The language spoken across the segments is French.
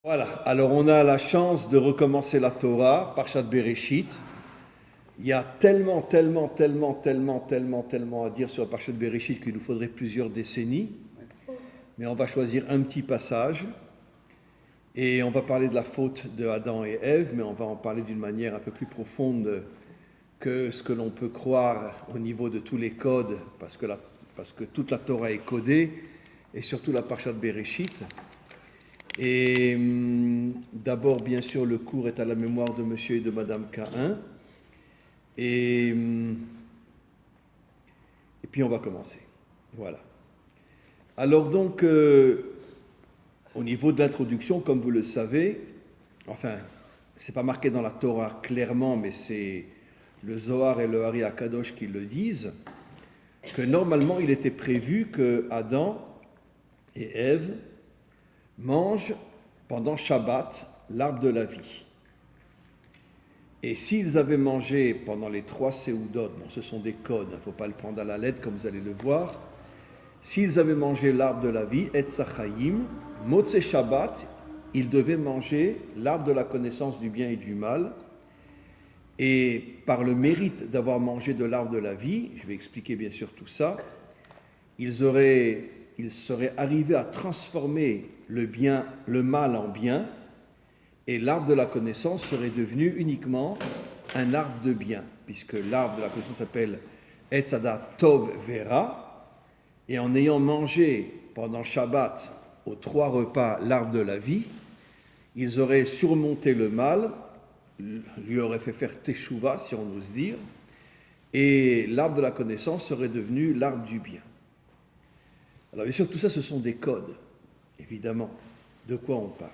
Voilà, alors on a la chance de recommencer la Torah, Parshat Bereshit. Il y a tellement à dire sur la Parshat Bereshit qu'il nous faudrait plusieurs décennies. Mais on va choisir un petit passage et on va parler de la faute de Adam et Ève, mais on va en parler d'une manière un peu plus profonde que ce que l'on peut croire au niveau de tous les codes, parce que toute la Torah est codée, et surtout la Parshat Bereshit. Et d'abord, bien sûr, le cours est à la mémoire de monsieur et de madame Caïn. Et puis on va commencer. Voilà. Alors donc, au niveau de l'introduction, comme vous le savez, enfin, c'est pas marqué dans la Torah clairement, mais c'est le Zohar et le Hari HaKadosh qui le disent, que normalement il était prévu que Adam et Ève mangent pendant Shabbat l'arbre de la vie. Et s'ils avaient mangé pendant les 3 séoudot, bon, ce sont des codes, il ne faut pas le prendre à la lettre comme vous allez le voir, s'ils avaient mangé l'arbre de la vie, Etz HaChaim, Motzei Shabbat, ils devaient manger l'arbre de la connaissance du bien et du mal. Et par le mérite d'avoir mangé de l'arbre de la vie, je vais expliquer bien sûr tout ça, ils seraient arrivés à transformer le mal en bien, et l'arbre de la connaissance serait devenu uniquement un arbre de bien, puisque l'arbre de la connaissance s'appelle Etz Hadat Tov Vera, et en ayant mangé pendant Shabbat aux 3 repas l'arbre de la vie, ils auraient surmonté le mal, lui auraient fait faire teshuva, si on ose dire, et l'arbre de la connaissance serait devenu l'arbre du bien. Alors bien sûr, tout ça, ce sont des codes, évidemment. De quoi on parle?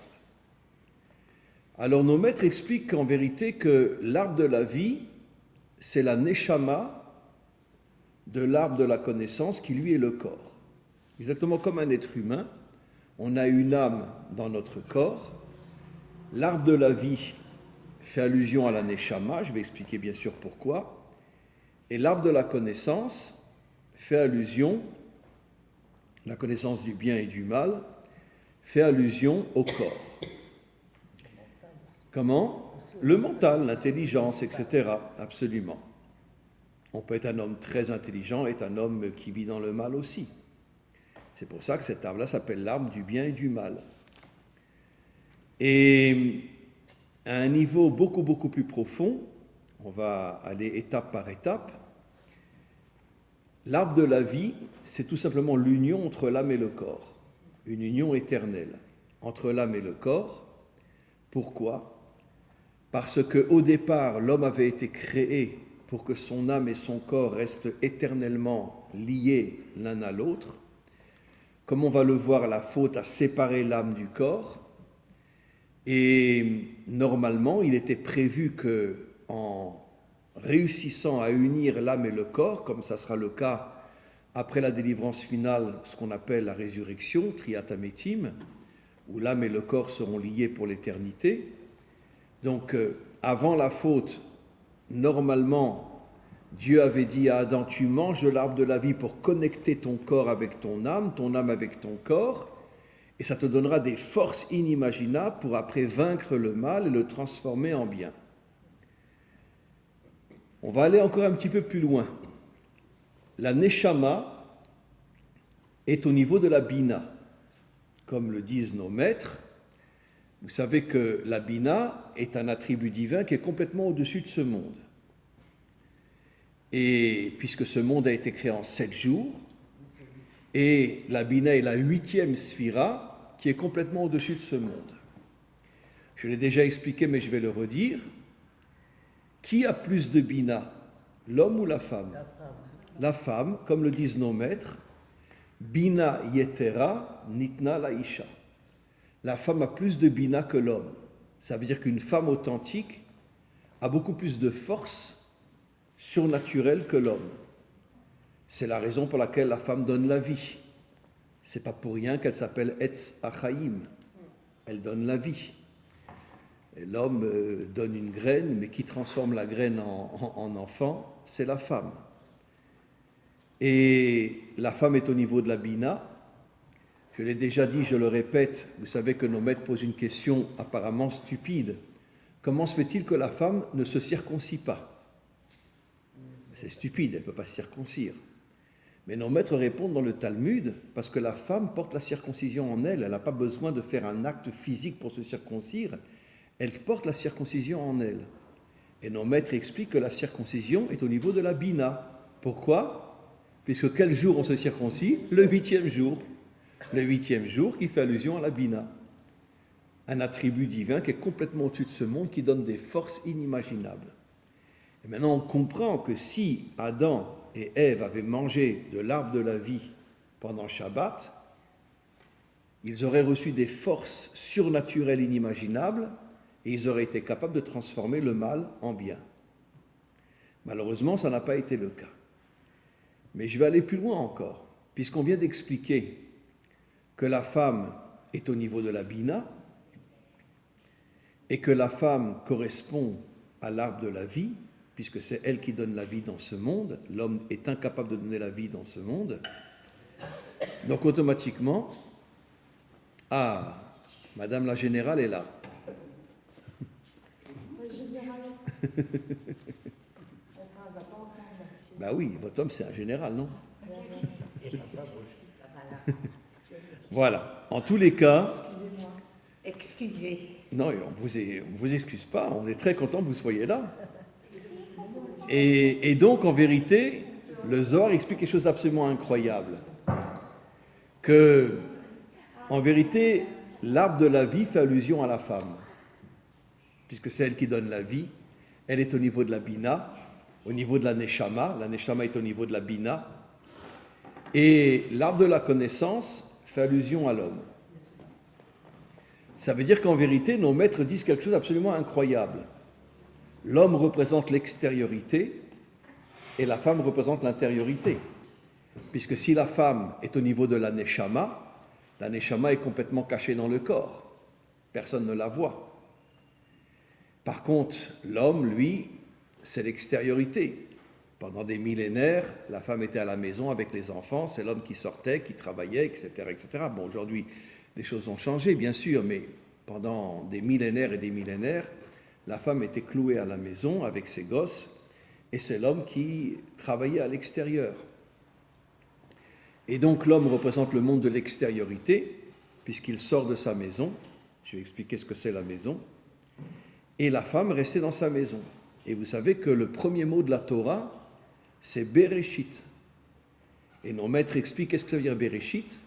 Alors nos maîtres expliquent qu'en vérité que l'arbre de la vie, c'est la neshama de l'arbre de la connaissance qui lui est le corps. Exactement comme un être humain, on a une âme dans notre corps. L'arbre de la vie fait allusion à la neshama, je vais expliquer bien sûr pourquoi. Et l'arbre de la connaissance fait allusion, la connaissance du bien et du mal, fait allusion au corps. Comment? Le mental, l'intelligence, etc. Absolument. On peut être un homme très intelligent et un homme qui vit dans le mal aussi. C'est pour ça que cet arbre-là s'appelle l'arbre du bien et du mal. Et à un niveau beaucoup plus profond, on va aller étape par étape, l'arbre de la vie, c'est tout simplement l'union entre l'âme et le corps. Une union éternelle entre l'âme et le corps. Pourquoi? Parce qu'au départ, l'homme avait été créé pour que son âme et son corps restent éternellement liés l'un à l'autre. Comme on va le voir, la faute a séparé l'âme du corps. Et normalement, il était prévu que, en réussissant à unir l'âme et le corps, comme ça sera le cas après la délivrance finale, ce qu'on appelle la résurrection, Triat Hametim, où l'âme et le corps seront liés pour l'éternité. Donc, avant la faute, normalement, Dieu avait dit à Adam, tu manges de l'arbre de la vie pour connecter ton corps avec ton âme avec ton corps, et ça te donnera des forces inimaginables pour après vaincre le mal et le transformer en bien. On va aller encore un petit peu plus loin. La neshama est au niveau de la bina, comme le disent nos maîtres. Vous savez que la bina est un attribut divin qui est complètement au-dessus de ce monde. Et puisque ce monde a été créé en 7 jours, et la bina est la 8e sphira qui est complètement au-dessus de ce monde. Je l'ai déjà expliqué, mais je vais le redire. Qui a plus de bina, l'homme ou la femme? La femme, comme le disent nos maîtres, bina yetera nitna la isha. La femme a plus de bina que l'homme. Ça veut dire qu'une femme authentique a beaucoup plus de force surnaturelle que l'homme. C'est la raison pour laquelle la femme donne la vie. C'est pas pour rien qu'elle s'appelle Etz HaChaim. Elle donne la vie. Et l'homme donne une graine, mais qui transforme la graine en enfant, c'est la femme. Et la femme est au niveau de la bina. Je l'ai déjà dit, je le répète, vous savez que nos maîtres posent une question apparemment stupide. Comment se fait-il que la femme ne se circoncis pas? C'est stupide, elle ne peut pas se circoncire. Mais nos maîtres répondent dans le Talmud, parce que la femme porte la circoncision en elle, elle n'a pas besoin de faire un acte physique pour se circoncire, elle porte la circoncision en elle. Et nos maîtres expliquent que la circoncision est au niveau de la bina. Pourquoi? Puisque quel jour on se circoncis? Le 8e jour. Le 8e jour qui fait allusion à la bina. Un attribut divin qui est complètement au-dessus de ce monde, qui donne des forces inimaginables. Et maintenant on comprend que si Adam et Ève avaient mangé de l'arbre de la vie pendant Shabbat, ils auraient reçu des forces surnaturelles inimaginables et ils auraient été capables de transformer le mal en bien. Malheureusement, ça n'a pas été le cas. Mais je vais aller plus loin encore, puisqu'on vient d'expliquer que la femme est au niveau de la bina et que la femme correspond à l'arbre de la vie, puisque c'est elle qui donne la vie dans ce monde, l'homme est incapable de donner la vie dans ce monde. Donc automatiquement, Madame la Générale est là. Bah oui, votre homme c'est un général, non? Voilà. En tous les cas. Excusez. Non, on vous excuse pas. On est très content que vous soyez là. Et donc, en vérité, le Zohar explique quelque chose d'absolument incroyable. Que, en vérité, l'arbre de la vie fait allusion à la femme, puisque c'est elle qui donne la vie. Elle est au niveau de la bina, au niveau de la neshama. La neshama est au niveau de la bina. Et l'arbre de la connaissance fait allusion à l'homme. Ça veut dire qu'en vérité, nos maîtres disent quelque chose d'absolument incroyable. L'homme représente l'extériorité et la femme représente l'intériorité. Puisque si la femme est au niveau de la neshama est complètement cachée dans le corps. Personne ne la voit. Par contre, l'homme, lui, c'est l'extériorité. Pendant des millénaires, la femme était à la maison avec les enfants, c'est l'homme qui sortait, qui travaillait, etc., etc. Bon, aujourd'hui, les choses ont changé, bien sûr, mais pendant des millénaires et des millénaires, la femme était clouée à la maison avec ses gosses, et c'est l'homme qui travaillait à l'extérieur. Et donc l'homme représente le monde de l'extériorité, puisqu'il sort de sa maison. Je vais expliquer ce que c'est la maison. Et la femme restait dans sa maison. Et vous savez que le premier mot de la Torah, c'est Bereshit. Et nos maîtres expliquent qu'est-ce que ça veut dire Bereshit.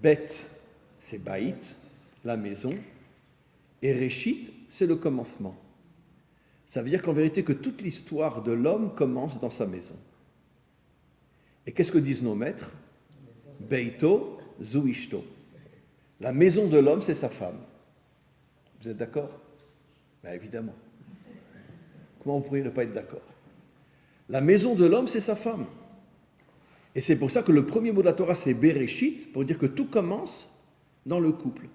Bet, c'est Baït, la maison. Et Reshit, c'est le commencement. Ça veut dire qu'en vérité que toute l'histoire de l'homme commence dans sa maison. Et qu'est-ce que disent nos maîtres? Beito zu ishto. La maison de l'homme, c'est sa femme. Vous êtes d'accord? Ben évidemment. Comment vous pourriez ne pas être d'accord? La maison de l'homme, c'est sa femme. Et c'est pour ça que le premier mot de la Torah, c'est Bereshit, pour dire que tout commence dans le couple,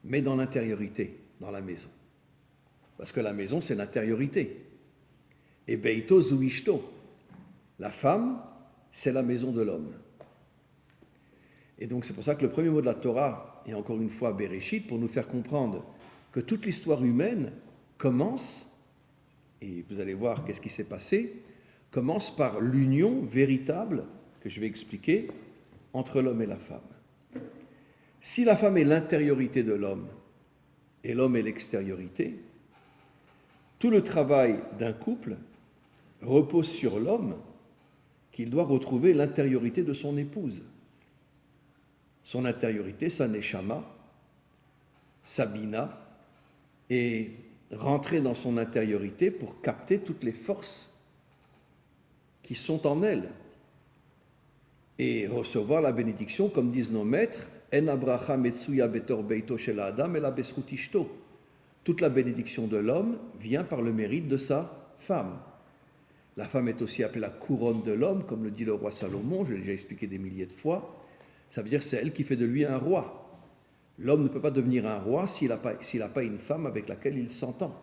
mais dans l'intériorité, dans la maison. Parce que la maison, c'est l'intériorité. Et Beito zu ishto. La femme, c'est la maison de l'homme. Et donc c'est pour ça que le premier mot de la Torah est encore une fois Bereshit, pour nous faire comprendre que toute l'histoire humaine commence, et vous allez voir qu'est-ce qui s'est passé, commence par l'union véritable, que je vais expliquer, entre l'homme et la femme. Si la femme est l'intériorité de l'homme, et l'homme est l'extériorité, tout le travail d'un couple repose sur l'homme, qu'il doit retrouver l'intériorité de son épouse. Son intériorité, sa neshama, sa bina, et rentrer dans son intériorité pour capter toutes les forces qui sont en elle et recevoir la bénédiction, comme disent nos maîtres, En abracha metsuya betor beito shel adam ela besrut ishto. Toute la bénédiction de l'homme vient par le mérite de sa femme. La femme est aussi appelée la couronne de l'homme, comme le dit le roi Salomon, je l'ai déjà expliqué des milliers de fois. Ça veut dire que c'est elle qui fait de lui un roi. L'homme ne peut pas devenir un roi s'il n'a pas une femme avec laquelle il s'entend.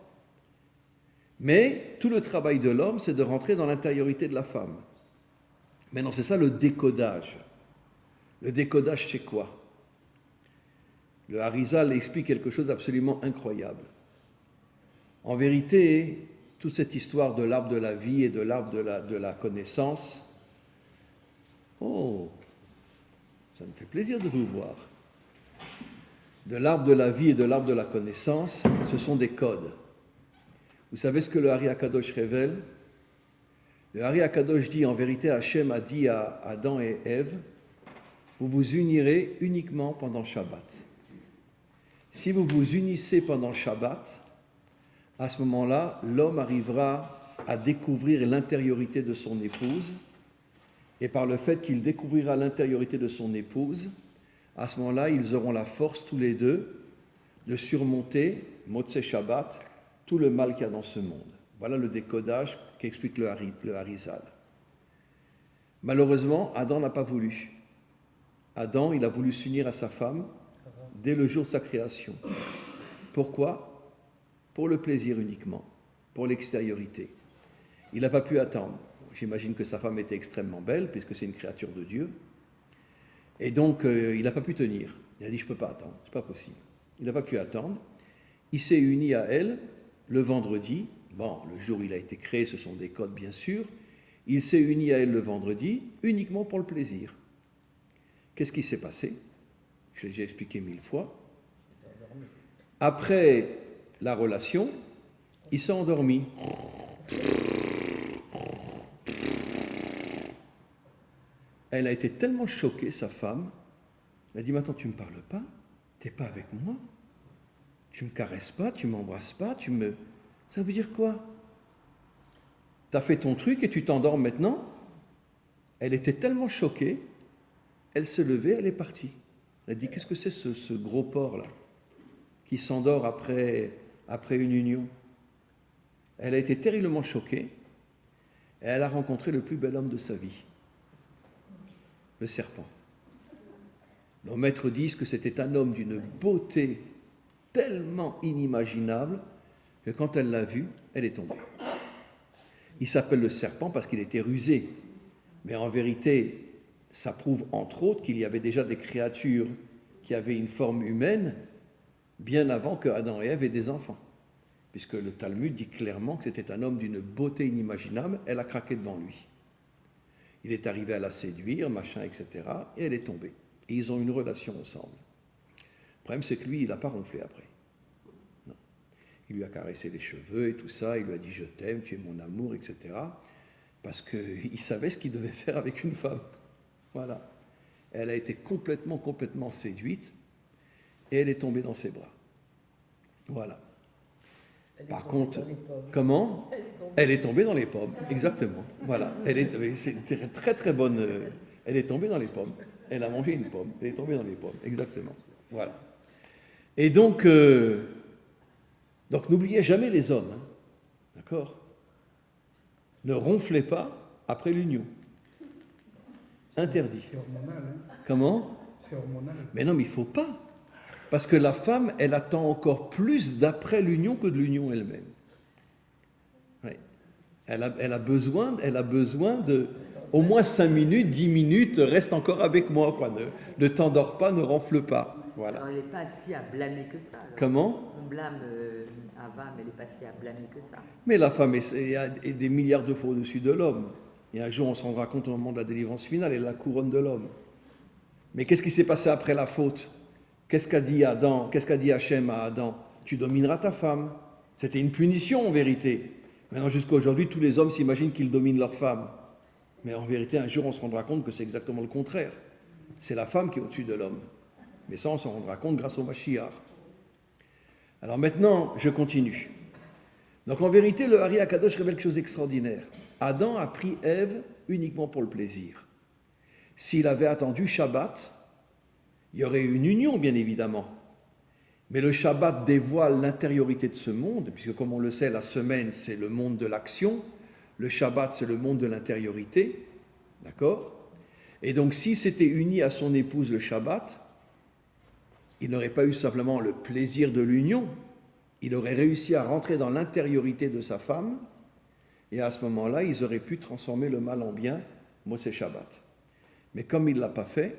Mais tout le travail de l'homme, c'est de rentrer dans l'intériorité de la femme. Maintenant, c'est ça le décodage. Le décodage, c'est quoi? Le Harizal explique quelque chose d'absolument incroyable. En vérité, toute cette histoire de l'arbre de la vie et de l'arbre de la connaissance, oh, ça me fait plaisir de vous voir. De l'arbre de la vie et de l'arbre de la connaissance, ce sont des codes. Vous savez ce que le Hari Akadosh révèle? Le Hari Akadosh dit, en vérité, Hachem a dit à Adam et Ève, vous vous unirez uniquement pendant Shabbat. Si vous vous unissez pendant Shabbat, à ce moment-là, l'homme arrivera à découvrir l'intériorité de son épouse, et par le fait qu'il découvrira l'intériorité de son épouse, à ce moment-là, ils auront la force tous les deux de surmonter, Motzei Shabbat, tout le mal qu'il y a dans ce monde. Voilà le décodage qu'explique le Harizal. Malheureusement, Adam n'a pas voulu. Adam, il a voulu s'unir à sa femme dès le jour de sa création. Pourquoi? Pour le plaisir uniquement, pour l'extériorité. Il n'a pas pu attendre. J'imagine que sa femme était extrêmement belle, puisque c'est une créature de Dieu. Et donc, il n'a pas pu tenir. Il a dit, je ne peux pas attendre, c'est pas possible. Il n'a pas pu attendre. Il s'est uni à elle le vendredi. Bon, le jour où il a été créé, ce sont des codes, bien sûr. Il s'est uni à elle le vendredi, uniquement pour le plaisir. Qu'est-ce qui s'est passé? Je l'ai déjà expliqué 1000 fois. Après la relation, il s'est endormi. Elle a été tellement choquée, sa femme. Elle a dit, maintenant tu ne me parles pas, tu n'es pas avec moi, tu ne me caresses pas, tu ne m'embrasses pas, tu me... Ça veut dire quoi? Tu as fait ton truc et tu t'endors maintenant? Elle était tellement choquée, elle se levait, elle est partie. Elle a dit, qu'est-ce que c'est ce gros porc là, qui s'endort après une union? Elle a été terriblement choquée et elle a rencontré le plus bel homme de sa vie, le serpent. Nos maîtres disent que c'était un homme d'une beauté tellement inimaginable que quand elle l'a vu, elle est tombée. Il s'appelle le serpent parce qu'il était rusé. Mais en vérité, ça prouve entre autres qu'il y avait déjà des créatures qui avaient une forme humaine bien avant que Adam et Ève aient des enfants. Puisque le Talmud dit clairement que c'était un homme d'une beauté inimaginable, elle a craqué devant lui. Il est arrivé à la séduire, machin, etc. Et elle est tombée. Et ils ont une relation ensemble. Le problème, c'est que lui, il n'a pas ronflé après. Non. Il lui a caressé les cheveux et tout ça, il lui a dit « je t'aime, tu es mon amour », etc. Parce qu'il savait ce qu'il devait faire avec une femme. Voilà. Elle a été complètement séduite et elle est tombée dans ses bras. Voilà. Par contre, comment? Elle est tombée dans les pommes, exactement. Voilà. C'est une très très bonne. Elle est tombée dans les pommes. Elle a mangé une pomme. Elle est tombée dans les pommes, exactement. Voilà. Et donc n'oubliez jamais les hommes, hein. D'accord? Ne ronflez pas après l'union. Interdit. C'est hormonal, hein? Comment? C'est hormonal. Mais non, mais il ne faut pas. Parce que la femme, elle attend encore plus d'après l'union que de l'union elle-même. Oui. Elle a besoin de au moins 5 minutes, 10 minutes, reste encore avec moi, quoi. Ne t'endors pas, ne ronfle pas. Voilà. Alors, elle n'est pas si à blâmer que ça. Alors. Comment? On blâme Ava, mais elle n'est pas si à blâmer que ça. Mais la femme est des milliards de fois au-dessus de l'homme. Et un jour, on se rendra compte au moment de la délivrance finale, elle est la couronne de l'homme. Mais qu'est-ce qui s'est passé après la faute? Qu'est-ce qu'a dit Adam? Qu'est-ce qu'a dit Hachem à Adam? Tu domineras ta femme. C'était une punition en vérité. Maintenant, jusqu'à aujourd'hui, tous les hommes s'imaginent qu'ils dominent leur femme. Mais en vérité, un jour, on se rendra compte que c'est exactement le contraire. C'est la femme qui est au-dessus de l'homme. Mais ça, on s'en rendra compte grâce au Mashiach. Alors maintenant, je continue. Donc en vérité, le Hari Akadosh révèle quelque chose d'extraordinaire. Adam a pris Ève uniquement pour le plaisir. S'il avait attendu Shabbat, il y aurait eu une union, bien évidemment. Mais le Shabbat dévoile l'intériorité de ce monde, puisque comme on le sait, la semaine, c'est le monde de l'action. Le Shabbat, c'est le monde de l'intériorité. D'accord? Et donc, s'il s'était uni à son épouse le Shabbat, il n'aurait pas eu simplement le plaisir de l'union, il aurait réussi à rentrer dans l'intériorité de sa femme, et à ce moment-là, ils auraient pu transformer le mal en bien, Motzei Shabbat. Mais comme il ne l'a pas fait,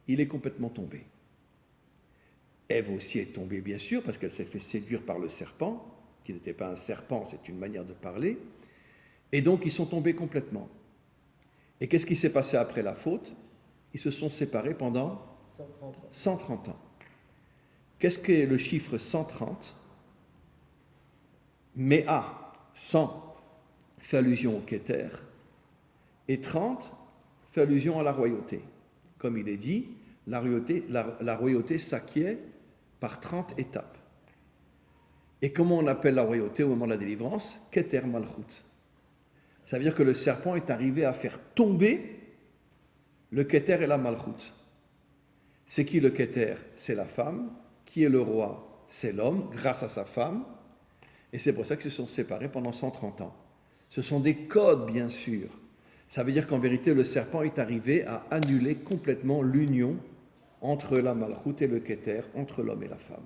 il est complètement tombé. Ève aussi est tombée, bien sûr, parce qu'elle s'est fait séduire par le serpent, qui n'était pas un serpent, c'est une manière de parler. Et donc, ils sont tombés complètement. Et qu'est-ce qui s'est passé après la faute? Ils se sont séparés pendant 130 ans. Qu'est-ce qu'est le chiffre 130? Méa, 100, fait allusion au Kéter, et 30 fait allusion à la royauté. Comme il est dit, la royauté s'acquiert par 30 étapes. Et comment on appelle la royauté au moment de la délivrance? Kéter Malchut. Ça veut dire que le serpent est arrivé à faire tomber le Kéter et la Malchut. C'est qui le Kéter? C'est la femme. Qui est le roi? C'est l'homme, grâce à sa femme. Et c'est pour ça qu'ils se sont séparés pendant 130 ans. Ce sont des codes, bien sûr. Ça veut dire qu'en vérité, le serpent est arrivé à annuler complètement l'union entre la Malchut et le Kéter, entre l'homme et la femme.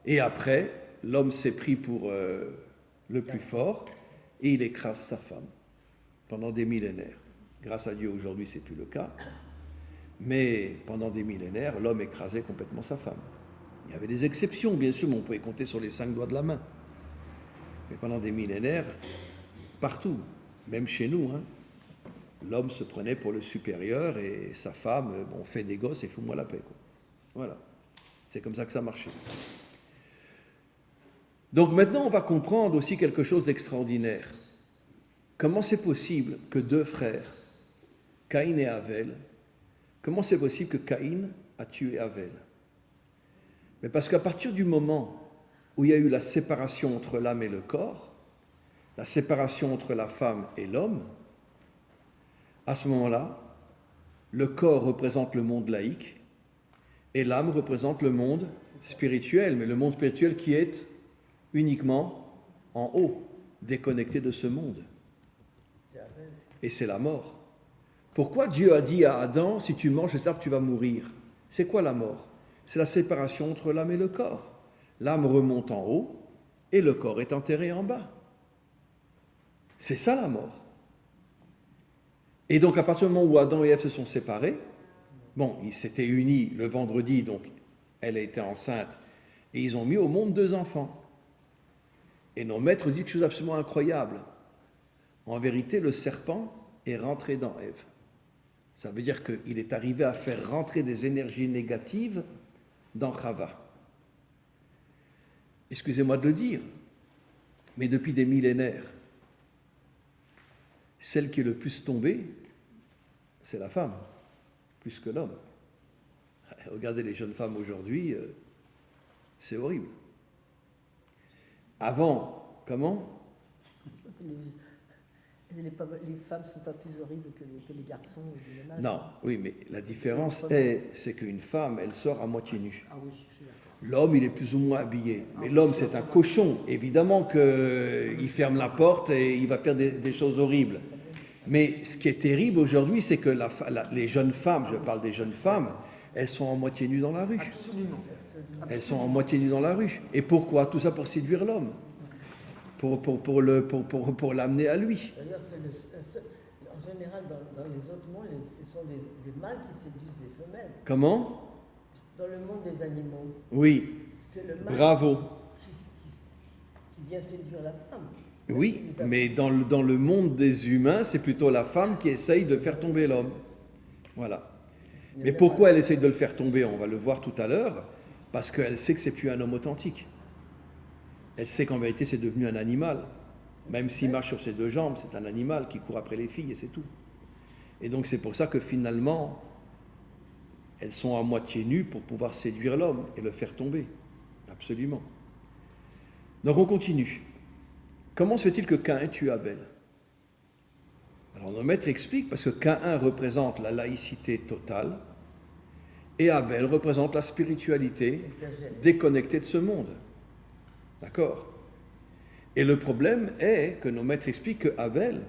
Et après, l'homme s'est pris pour le plus fort et il écrase sa femme pendant des millénaires. Grâce à Dieu, aujourd'hui, ce n'est plus le cas. Mais pendant des millénaires, l'homme écrasait complètement sa femme. Il y avait des exceptions, bien sûr, mais on pouvait compter sur les 5 doigts de la main. Mais pendant des millénaires, partout, même chez nous, l'homme se prenait pour le supérieur et sa femme, bon, fait des gosses et fous-moi la paix, quoi. Voilà. C'est comme ça que ça marchait. Donc maintenant, on va comprendre aussi quelque chose d'extraordinaire. Comment c'est possible que 2 frères, Caïn et Abel, comment c'est possible que Caïn a tué Abel? Mais parce qu'à partir du moment où il y a eu la séparation entre l'âme et le corps, la séparation entre la femme et l'homme, à ce moment-là, le corps représente le monde laïque et l'âme représente le monde spirituel, mais le monde spirituel qui est uniquement en haut, déconnecté de ce monde. Et c'est la mort. Pourquoi Dieu a dit à Adam, si tu manges de cet arbre, tu vas mourir? C'est quoi la mort? C'est la séparation entre l'âme et le corps. L'âme remonte en haut et le corps est enterré en bas. C'est ça la mort. Et donc à partir du moment où Adam et Ève se sont séparés, bon, ils s'étaient unis le vendredi, donc elle a été enceinte, et ils ont mis au monde 2 enfants. Et nos maîtres disent quelque chose d'absolument incroyable. En vérité, le serpent est rentré dans Ève. Ça veut dire qu'il est arrivé à faire rentrer des énergies négatives dans Chava. Excusez-moi de le dire, mais depuis des millénaires, celle qui est le plus tombée, c'est la femme, plus que l'homme. Regardez les jeunes femmes aujourd'hui, c'est horrible. Avant, comment? Les femmes ne sont pas plus horribles que les garçons ou les ménages. Non, oui, mais la différence c'est qu'une femme, elle sort à moitié nue. Ah oui, je suis d'accord. L'homme, il est plus ou moins habillé. Mais l'homme, c'est un cochon. Évidemment qu'il ferme la porte et il va faire des choses horribles. Mais ce qui est terrible aujourd'hui, c'est que les jeunes femmes, je parle des jeunes femmes, elles sont en moitié nues dans la rue. Absolument. Elles sont en moitié nues dans la rue. Et pourquoi? Tout ça pour séduire l'homme. Pour l'amener à lui. D'ailleurs, en général, dans les autres mondes, ce sont des mâles qui séduisent les femelles. Comment? Dans le monde des animaux, Oui. c'est le mâle Bravo. qui vient séduire la femme. Oui, mais dans le monde des humains, c'est plutôt la femme qui essaye de faire tomber l'homme. Voilà. Mais pourquoi elle essaye de le faire tomber? On va le voir tout à l'heure. Parce qu'elle sait que c'est plus un homme authentique. Elle sait qu'en vérité, c'est devenu un animal. Même s'il marche sur ses 2 jambes, c'est un animal qui court après les filles et c'est tout. Et donc c'est pour ça que finalement, elles sont à moitié nues pour pouvoir séduire l'homme et le faire tomber. Absolument. Donc on continue. Comment se fait-il que Caïn tue Abel? Alors nos maîtres expliquent, parce que Caïn représente la laïcité totale et Abel représente la spiritualité déconnectée de ce monde. D'accord? Et le problème est que nos maîtres expliquent que Abel,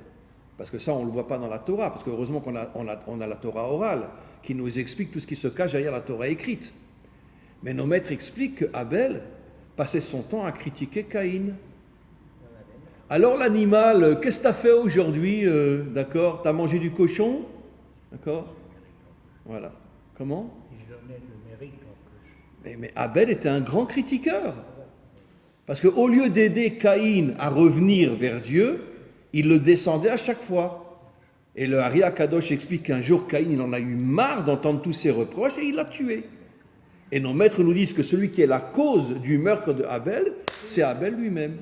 parce que ça on ne le voit pas dans la Torah, parce que heureusement qu'on a la Torah orale, qui nous explique tout ce qui se cache derrière la Torah écrite. Mais nos maîtres expliquent que Abel passait son temps à critiquer Caïn. Alors l'animal, qu'est-ce que tu as fait aujourd'hui? D'accord? Tu as mangé du cochon? D'accord? Voilà. Comment? Il donnait le mérite en plus. Mais Abel était un grand critiqueur. Parce qu'au lieu d'aider Caïn à revenir vers Dieu, il le descendait à chaque fois. Et le Hari Akadosh explique qu'un jour, Caïn, il en a eu marre d'entendre tous ces reproches et il l'a tué. Et nos maîtres nous disent que celui qui est la cause du meurtre de Abel, c'est Abel lui-même.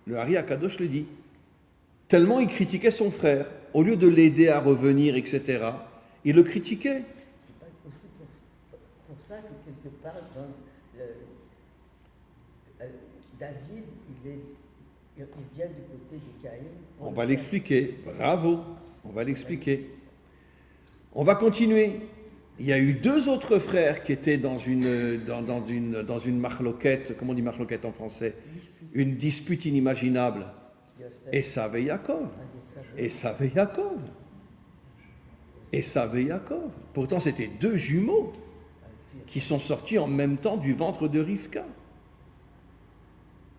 Le Hari Akadosh le dit. Tellement il critiquait son frère. Au lieu de l'aider à revenir, etc., il le critiquait. C'est pas aussi pour ça que quelque part, dans David, il vient du côté de Caïn. On va l'expliquer. Bravo. On va l'expliquer. On va continuer. Il y a eu deux autres frères qui étaient dans une marloquette. Comment on dit marloquette en français? Une dispute inimaginable. Esav et Yaakov. Esav et Yaakov. Esav et Yaakov. Pourtant, c'était deux jumeaux qui sont sortis en même temps du ventre de Rivka.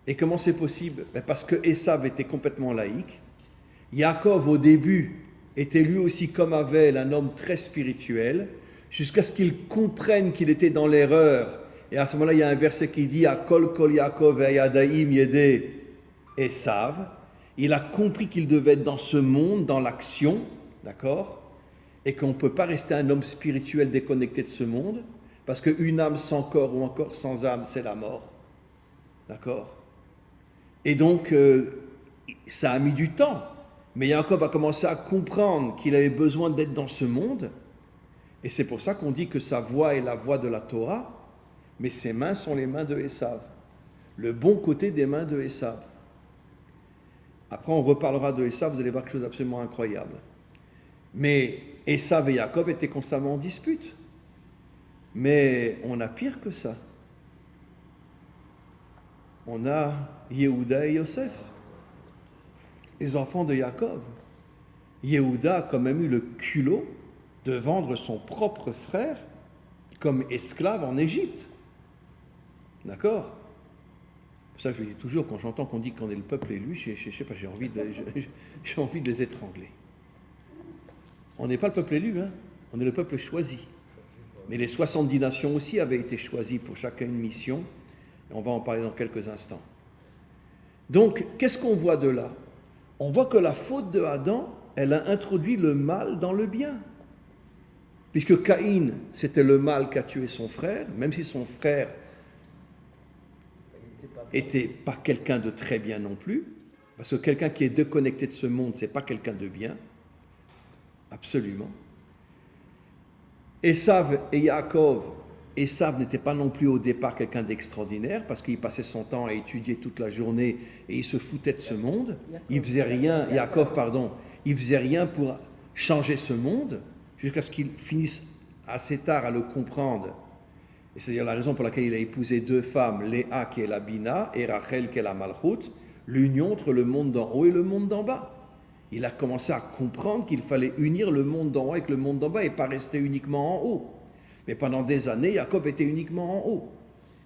Et comment c'est possible? Parce que Esav était complètement laïque. Yaakov, au début, était lui aussi comme Avel, un homme très spirituel, jusqu'à ce qu'il comprenne qu'il était dans l'erreur. Et à ce moment-là, il y a un verset qui dit « Akol kol Yaakov ve'yadaim yede Esav ». Il a compris qu'il devait être dans ce monde, dans l'action, d'accord? Et qu'on ne peut pas rester un homme spirituel déconnecté de ce monde, parce qu'une âme sans corps ou un corps sans âme, c'est la mort. D'accord? Et donc, ça a mis du temps. Mais Yaakov a commencé à comprendre qu'il avait besoin d'être dans ce monde. Et c'est pour ça qu'on dit que sa voix est la voix de la Torah, mais ses mains sont les mains de Esav. Le bon côté des mains de Esav. Après, on reparlera de Esav, vous allez voir quelque chose d'absolument incroyable. Mais Esav et Yaakov étaient constamment en dispute. Mais on a pire que ça. On a Yehuda et Yosef, les enfants de Yaakov. Yehuda a quand même eu le culot de vendre son propre frère comme esclave en Égypte. D'accord? C'est pour ça que je dis toujours, quand j'entends qu'on dit qu'on est le peuple élu, je sais pas, j'ai envie de les étrangler. On n'est pas le peuple élu, hein? On est le peuple choisi. Mais les 70 nations aussi avaient été choisies pour chacun une mission. Et on va en parler dans quelques instants. Donc, qu'est-ce qu'on voit de là? On voit que la faute de Adam, elle a introduit le mal dans le bien. Puisque Caïn, c'était le mal qui a tué son frère, même si son frère n'était pas quelqu'un de très bien non plus, parce que quelqu'un qui est déconnecté de ce monde, c'est pas quelqu'un de bien, absolument. Esav et Yaakov, Esav n'était pas non plus au départ quelqu'un d'extraordinaire, parce qu'il passait son temps à étudier toute la journée et il se foutait de ce monde. Il faisait rien, Yaakov, pardon, il faisait rien pour changer ce monde, jusqu'à ce qu'il finisse assez tard à le comprendre. Et c'est-à-dire la raison pour laquelle il a épousé deux femmes, Léa qui est la Bina et Rachel qui est la Malchut, l'union entre le monde d'en haut et le monde d'en bas. Il a commencé à comprendre qu'il fallait unir le monde d'en haut avec le monde d'en bas et pas rester uniquement en haut. Mais pendant des années, Jacob était uniquement en haut.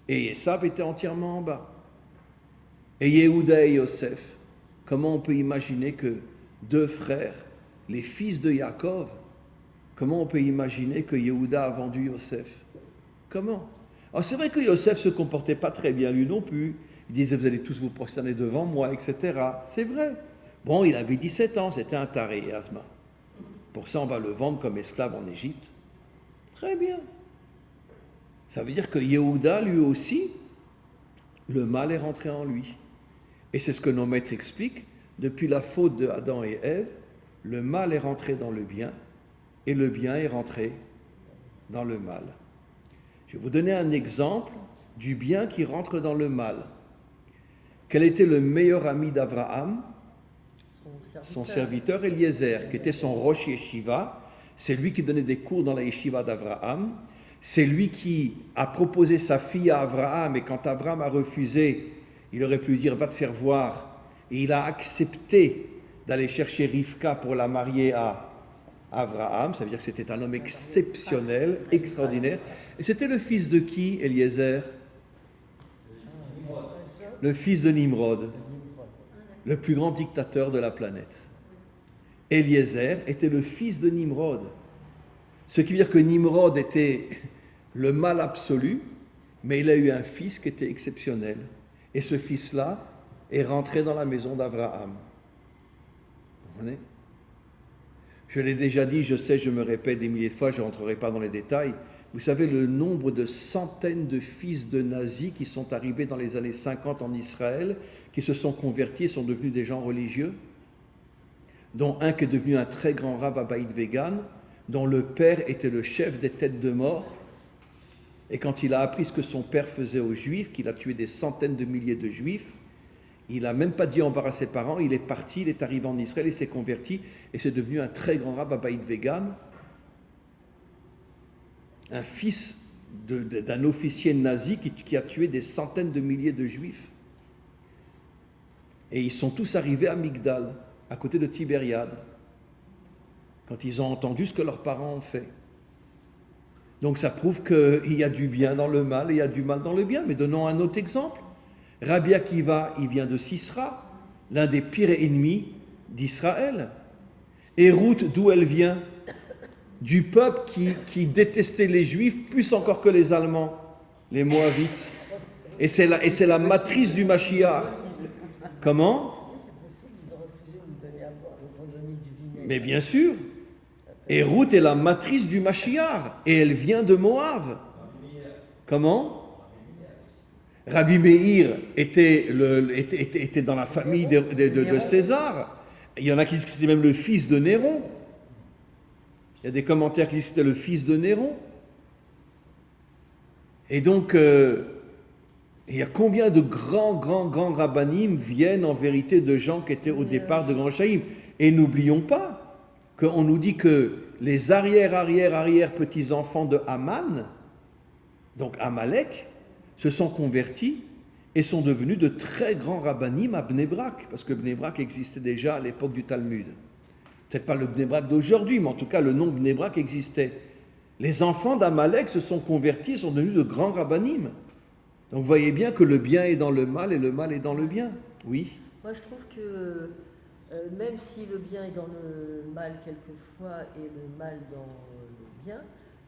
Et Esav était entièrement en bas. Et Yehuda et Yosef, comment on peut imaginer que deux frères, les fils de Jacob, comment on peut imaginer que Yehuda a vendu Yosef? Comment? Alors c'est vrai que Yosef ne se comportait pas très bien lui non plus. Il disait, vous allez tous vous prosterner devant moi, etc. C'est vrai. Bon, il avait 17 ans, c'était un taré, Asma. Pour ça, on va le vendre comme esclave en Égypte. Très bien. Ça veut dire que Yehuda, lui aussi, le mal est rentré en lui. Et c'est ce que nos maîtres expliquent. Depuis la faute de Adam et Ève, le mal est rentré dans le bien et le bien est rentré dans le mal. Je vais vous donner un exemple du bien qui rentre dans le mal. Quel était le meilleur ami d'Abraham? Son serviteur Eliezer, qui était son Rosh Yeshiva. C'est lui qui donnait des cours dans la Yeshiva d'Abraham. C'est lui qui a proposé sa fille à Abraham, et quand Abraham a refusé, il aurait pu lui dire « va te faire voir ». Et il a accepté d'aller chercher Rivka pour la marier à Abraham. Ça veut dire que c'était un homme exceptionnel, extraordinaire. Et c'était le fils de qui, Eliezer? Le fils de Nimrod, le plus grand dictateur de la planète. Eliezer était le fils de Nimrod. Ce qui veut dire que Nimrod était le mal absolu, mais il a eu un fils qui était exceptionnel. Et ce fils-là est rentré dans la maison d'Abraham. Vous comprenez ? Je l'ai déjà dit, je sais, je me répète des milliers de fois, je ne rentrerai pas dans les détails. Vous savez le nombre de centaines de fils de nazis qui sont arrivés dans les années 50 en Israël, qui se sont convertis et sont devenus des gens religieux, dont un qui est devenu un très grand rav à Beit Vegan, dont le père était le chef des têtes de mort. Et quand il a appris ce que son père faisait aux Juifs, qu'il a tué des centaines de milliers de Juifs, il n'a même pas dit au revoir à ses parents, il est parti, il est arrivé en Israël, il s'est converti, et c'est devenu un très grand rav à Beit Vegan, un fils d'un officier nazi qui a tué des centaines de milliers de Juifs. Et ils sont tous arrivés à Migdal, à côté de Tibériade, quand ils ont entendu ce que leurs parents ont fait. Donc ça prouve qu'il y a du bien dans le mal et il y a du mal dans le bien. Mais donnons un autre exemple. Rabbi Akiva, il vient de Sisra, l'un des pires ennemis d'Israël. Et Ruth, d'où elle vient? Du peuple qui détestait les Juifs plus encore que les Allemands, les Moabites. Et c'est la matrice du Mashiach. Comment? C'est possible, ils ont refusé de nous donner à boire, ils ont donné du vinaigre. Mais bien sûr. Et Ruth est la matrice du Mashiach. Et elle vient de Moab. Comment? Rabbi Meir était dans la famille de César. Il y en a qui disent que c'était même le fils de Néron. Il y a des commentaires qui disent que c'était le fils de Néron. Et donc, il y a combien de grands rabbanim viennent en vérité de gens qui étaient au départ de grands chaïm. Et n'oublions pas qu'on nous dit que les arrière petits-enfants de Haman, donc Amalek, se sont convertis et sont devenus de très grands rabbanim à Bnei Brak, parce que Bnei Brak existait déjà à l'époque du Talmud. Peut-être pas le Bnei Brak d'aujourd'hui, mais en tout cas le nom Bnei Brak existait. Les enfants d'Amalek se sont convertis et sont devenus de grands rabbanim. Donc vous voyez bien que le bien est dans le mal et le mal est dans le bien. Oui. Moi, je trouve que même si le bien est dans le mal quelquefois et le mal dans le bien,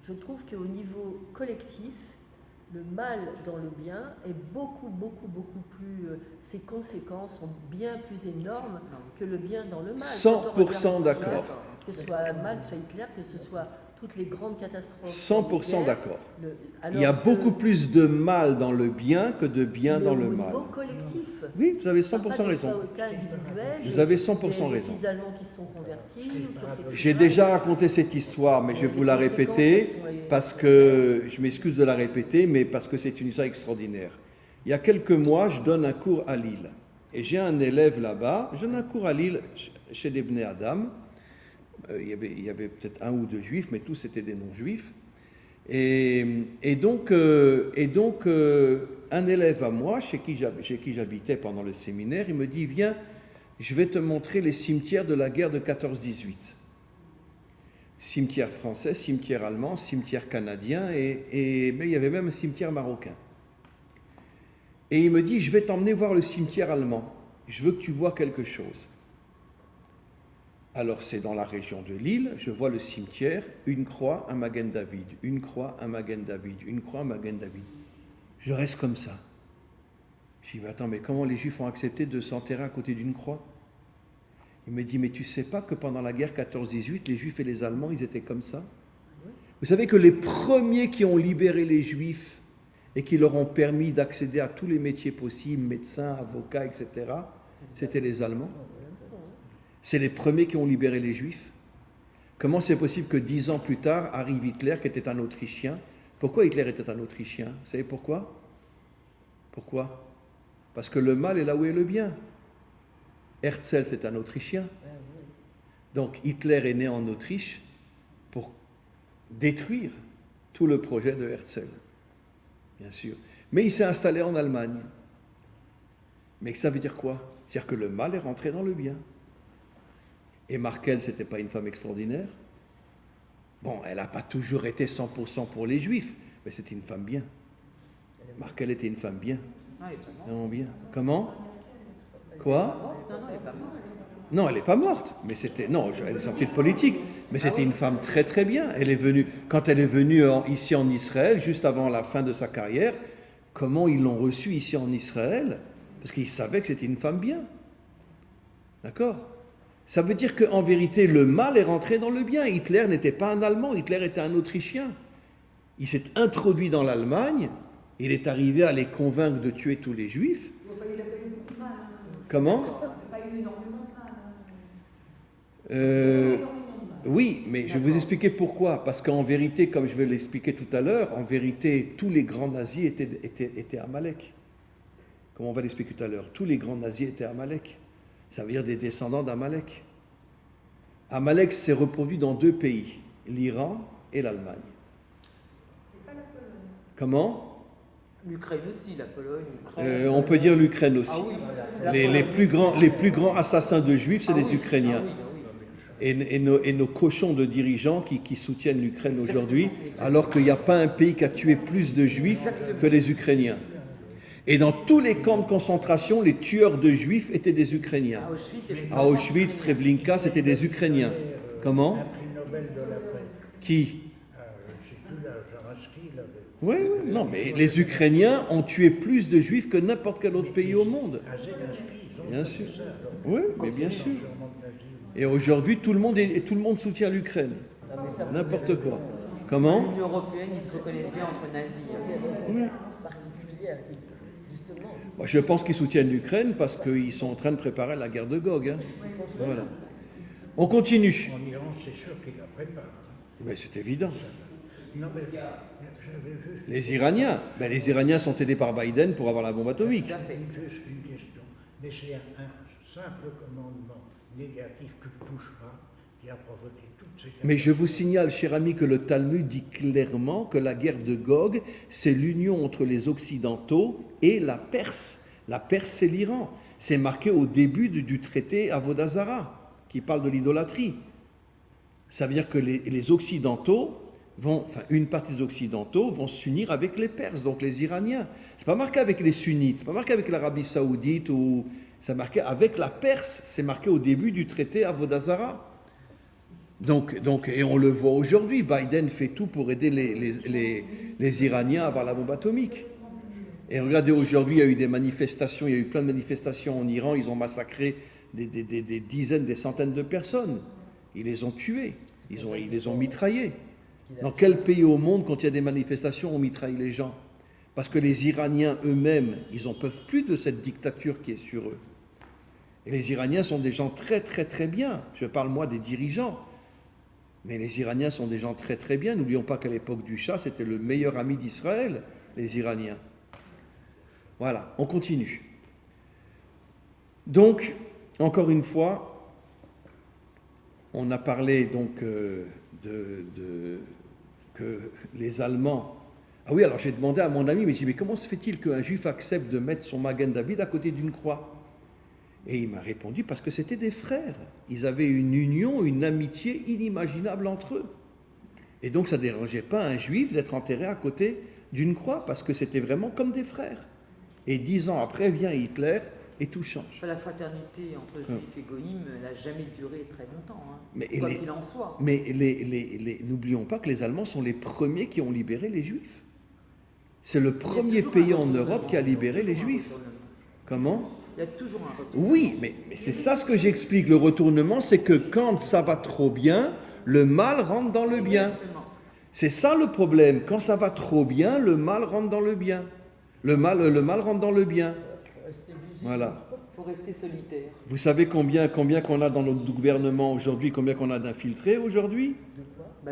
je trouve qu'au niveau collectif, le mal dans le bien est beaucoup plus... ses conséquences sont bien plus énormes que le bien dans le mal. 100% d'accord. Que ce soit Haman, que ce soit Hitler, que ce soit toutes les grandes catastrophes. 100% d'accord. Il y a beaucoup plus de mal dans le bien que de bien dans le mal. Au niveau collectif. Oui, vous avez 100% raison. Vous avez 100% raison. Les Allemands qui se sont convertis. J'ai déjà raconté cette histoire, mais je vais vous la répéter parce que je m'excuse de la répéter, mais parce que c'est une histoire extraordinaire. Il y a quelques mois, je donne un cours à Lille. Et j'ai un élève là-bas, je donne un cours à Lille chez des Bnei Adam. Il y avait peut-être un ou deux juifs, mais tous étaient des non-juifs. Et donc, un élève à moi, chez qui j'habitais pendant le séminaire, il me dit, viens, je vais te montrer les cimetières de la guerre de 14-18. Cimetière français, cimetière allemand, cimetière canadien, mais il y avait même un cimetière marocain. Et il me dit, je vais t'emmener voir le cimetière allemand. Je veux que tu vois quelque chose. Alors c'est dans la région de Lille, je vois le cimetière, une croix, un Magen David, une croix, un Magen David, une croix, un Magen David. Je reste comme ça. Je dis, attends, mais comment les Juifs ont accepté de s'enterrer à côté d'une croix? Il me dit, mais tu sais pas que pendant la guerre 14-18, les Juifs et les Allemands, ils étaient comme ça? Vous savez que les premiers qui ont libéré les Juifs et qui leur ont permis d'accéder à tous les métiers possibles, médecins, avocats, etc., c'était les Allemands. C'est les premiers qui ont libéré les Juifs. Comment c'est possible que 10 ans plus tard arrive Hitler, qui était un Autrichien? Pourquoi Hitler était un Autrichien? Vous savez pourquoi? Pourquoi? Parce que le mal est là où est le bien. Herzl, c'est un Autrichien. Donc Hitler est né en Autriche pour détruire tout le projet de Herzl, bien sûr. Mais il s'est installé en Allemagne. Mais ça veut dire quoi? C'est-à-dire que le mal est rentré dans le bien. Et Merkel, ce n'était pas une femme extraordinaire? Bon, elle n'a pas toujours été 100% pour les Juifs, mais c'était une femme bien. Merkel était une femme bien. Non, elle est pas morte. Vraiment bien. Comment? Quoi? Non, elle n'est pas morte. Non, elle n'est pas morte, mais c'était... Non, elle est sortie de politique, mais c'était une femme très très bien. Elle est venue, quand elle est venue ici en Israël, juste avant la fin de sa carrière, comment ils l'ont reçue ici en Israël? Parce qu'ils savaient que c'était une femme bien. D'accord? Ça veut dire qu'en vérité, le mal est rentré dans le bien. Hitler n'était pas un Allemand, Hitler était un Autrichien. Il s'est introduit dans l'Allemagne, il est arrivé à les convaincre de tuer tous les Juifs. Comment? Oui, mais je vais vous expliquer pourquoi. Parce qu'en vérité, comme je vais l'expliquer tout à l'heure, en vérité, tous les grands nazis étaient Amalek. Comme on va l'expliquer tout à l'heure, tous les grands nazis étaient Amalek. Ça veut dire des descendants d'Amalek. Amalek s'est reproduit dans 2 pays, l'Iran et l'Allemagne. Comment? L'Ukraine aussi, la Pologne, l'Ukraine. On peut dire l'Ukraine aussi. Ah oui. Les plus grands assassins de juifs, c'est les Ukrainiens. Ah oui. Et nos cochons de dirigeants qui soutiennent l'Ukraine aujourd'hui, alors qu'il n'y a pas un pays qui a tué plus de juifs que les Ukrainiens. Et dans tous les camps de concentration, les tueurs de juifs étaient des Ukrainiens. À Auschwitz, Treblinka, c'était des Ukrainiens. Comment? Un prix Nobel de la paix. Qui? Je sais plus, là, Jaransky, là. Oui, non, mais les Ukrainiens ont tué plus de juifs que n'importe quel autre pays au monde. À Zelensky, ils ont Bien fait sûr. ça. Donc, Oui, mais bien sûr. sûrement de nazi. Et aujourd'hui, tout le monde soutient l'Ukraine. N'importe quoi. Comment? L'Union européenne, ils se reconnaissent bien entre nazis. Oui. Moi, je pense qu'ils soutiennent l'Ukraine parce qu'ils sont en train de préparer la guerre de Gog. Hein. Voilà. On continue. En Iran, c'est sûr qu'ils la préparent. Mais c'est évident. Non, mais j'avais juste Les Iraniens sont aidés par Biden pour avoir la bombe atomique. juste une question. Mais c'est un simple commandement négatif que ne touche pas qui a provoqué toutes ces catastrophes. Mais je vous signale, cher ami, que le Talmud dit clairement que la guerre de Gog, c'est l'union entre les Occidentaux et la Perse. La Perse, c'est l'Iran. C'est marqué au début du traité Avodazara, qui parle de l'idolâtrie. Ça veut dire que les Occidentaux une partie des Occidentaux vont s'unir avec les Perses, donc les Iraniens. C'est pas marqué avec les Sunnites, c'est pas marqué avec l'Arabie Saoudite, ou c'est marqué avec la Perse. C'est marqué au début du traité Avodazara. Donc, et on le voit aujourd'hui, Biden fait tout pour aider les Iraniens à avoir la bombe atomique. Et regardez, aujourd'hui, il y a eu des manifestations, il y a eu plein de manifestations en Iran, ils ont massacré des dizaines, des centaines de personnes. Ils les ont tués, ils les ont mitraillés. Dans quel pays au monde, quand il y a des manifestations, on mitraille les gens? Parce que les Iraniens eux-mêmes, ils n'en peuvent plus de cette dictature qui est sur eux. Et les Iraniens sont des gens très très très bien. Je parle moi des dirigeants. Mais les Iraniens sont des gens très très bien. N'oublions pas qu'à l'époque du Shah, c'était le meilleur ami d'Israël, les Iraniens. Voilà, on continue. Donc, encore une fois, on a parlé donc que les Allemands... Ah oui, alors j'ai demandé à mon ami, mais comment se fait-il qu'un juif accepte de mettre son Magen David à côté d'une croix? Et il m'a répondu, parce que c'était des frères. Ils avaient une union, une amitié inimaginable entre eux. Et donc ça ne dérangeait pas un juif d'être enterré à côté d'une croix, parce que c'était vraiment comme des frères. Et 10 ans après vient Hitler, et tout change. La fraternité entre juifs et goïms n'a jamais duré très longtemps, hein. Mais Quoi qu'il en soit. Mais n'oublions pas que les Allemands sont les premiers qui ont libéré les Juifs. C'est le premier pays en Europe qui a libéré les Juifs. Comment? Il y a toujours un retournement. Oui, mais c'est ça ce que j'explique. Le retournement, c'est que quand ça va trop bien, le mal rentre dans le bien. Exactement. C'est ça le problème. Quand ça va trop bien, le mal rentre dans le bien. Le mal rentre dans le bien. Voilà. Il faut rester solitaire. Vous savez combien qu'on a dans notre gouvernement aujourd'hui, combien qu'on a d'infiltrés aujourd'hui?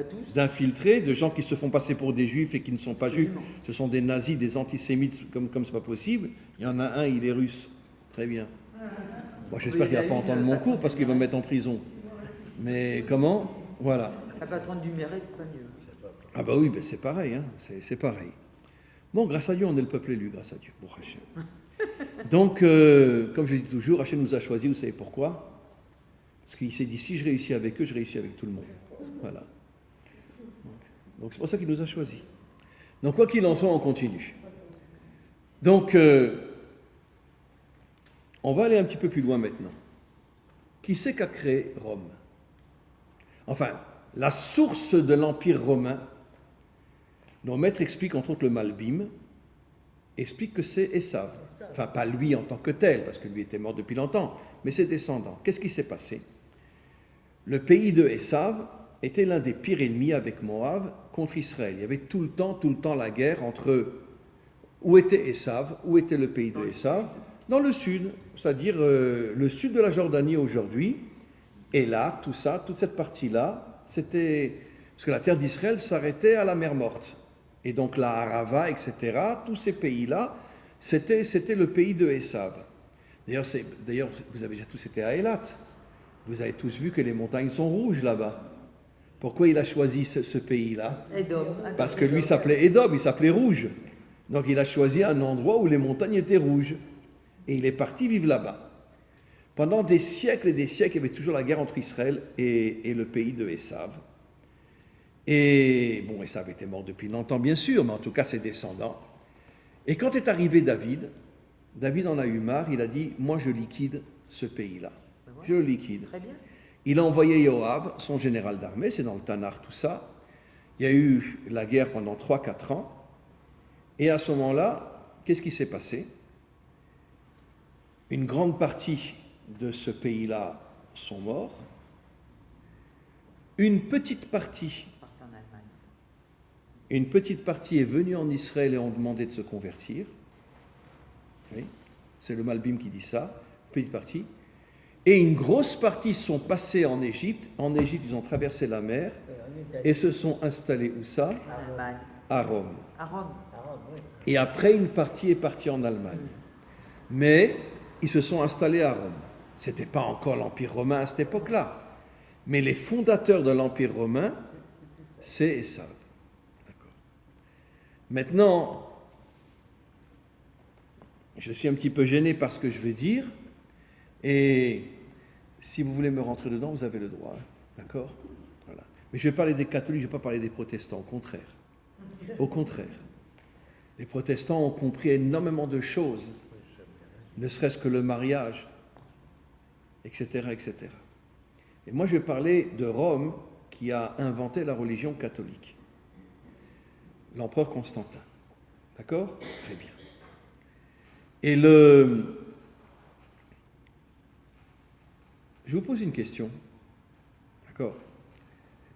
Tous. D'infiltrés, de gens qui se font passer pour des juifs et qui ne sont pas Absolument. juifs. Ce sont des nazis, des antisémites, comme c'est pas possible. Il y en a un, il est russe. Très bien. Bon, j'espère qu'il ne va pas entendre mon cours parce qu'il va me mettre en prison. Mais comment? Voilà. La patronne du Mérite, c'est pas mieux. Ah bah oui, ben c'est pareil. Hein. C'est pareil. Bon, grâce à Dieu, on est le peuple élu, grâce à Dieu. Bon, Hachem. Donc, comme je dis toujours, Hachem nous a choisis, vous savez pourquoi? Parce qu'il s'est dit, si je réussis avec eux, je réussis avec tout le monde. Voilà. Donc c'est pour ça qu'il nous a choisis. Donc quoi qu'il en soit, on continue. Donc on va aller un petit peu plus loin maintenant. qui c'est qu'a créé Rome? Enfin, la source de l'Empire romain, nos maîtres expliquent, entre autres le Malbim, explique que c'est Esav. Enfin, pas lui en tant que tel, parce que lui était mort depuis longtemps, mais ses descendants. Qu'est-ce qui s'est passé? Le pays de Esav était l'un des pires ennemis avec Moab contre Israël. Il y avait tout le temps la guerre entre où était Esav, où était le pays de Esav, dans le sud, c'est-à-dire le sud de la Jordanie aujourd'hui. Et là, tout ça, toute cette partie-là, c'était... Parce que la terre d'Israël s'arrêtait à la mer Morte. Et donc la Harava, etc., tous ces pays-là, c'était le pays de Esav. D'ailleurs, vous avez déjà tous été à Eilat. Vous avez tous vu que les montagnes sont rouges là-bas. Pourquoi il a choisi ce pays-là? Edom. Parce que lui s'appelait Edom, il s'appelait Rouge. Donc il a choisi un endroit où les montagnes étaient rouges. Et il est parti vivre là-bas. Pendant des siècles et des siècles, il y avait toujours la guerre entre Israël et le pays de Esav. Et bon, Esav était mort depuis longtemps, bien sûr, mais en tout cas ses descendants. Et quand est arrivé David, David en a eu marre, il a dit, moi je liquide ce pays-là. Je le liquide. Très bien. Il a envoyé Yoav, son général d'armée, c'est dans le Tanakh tout ça. Il y a eu la guerre pendant 3-4 ans. Et à ce moment-là, qu'est-ce qui s'est passé? Une grande partie de ce pays-là sont morts. Une petite partie Parti en Allemagne. est venue en Israël et ont demandé de se convertir. Oui, c'est le Malbim qui dit ça, petite partie. Et une grosse partie sont passés en Égypte. En Égypte, ils ont traversé la mer et se sont installés où ça? En Allemagne. À Rome. À Rome. Et après, une partie est partie en Allemagne. Mais ils se sont installés à Rome. Ce n'était pas encore l'Empire romain à cette époque-là. Mais les fondateurs de l'Empire romain, c'est Esav. D'accord. Maintenant, je suis un petit peu gêné par ce que je vais dire. Et si vous voulez me rentrer dedans, vous avez le droit. Hein, d'accord? Voilà. Mais je vais parler des catholiques, je ne vais pas parler des protestants, au contraire. Au contraire. Les protestants ont compris énormément de choses, ne serait-ce que le mariage, etc., etc. Et moi, je vais parler de Rome qui a inventé la religion catholique. L'empereur Constantin. D'accord? Très bien. Et je vous pose une question. D'accord?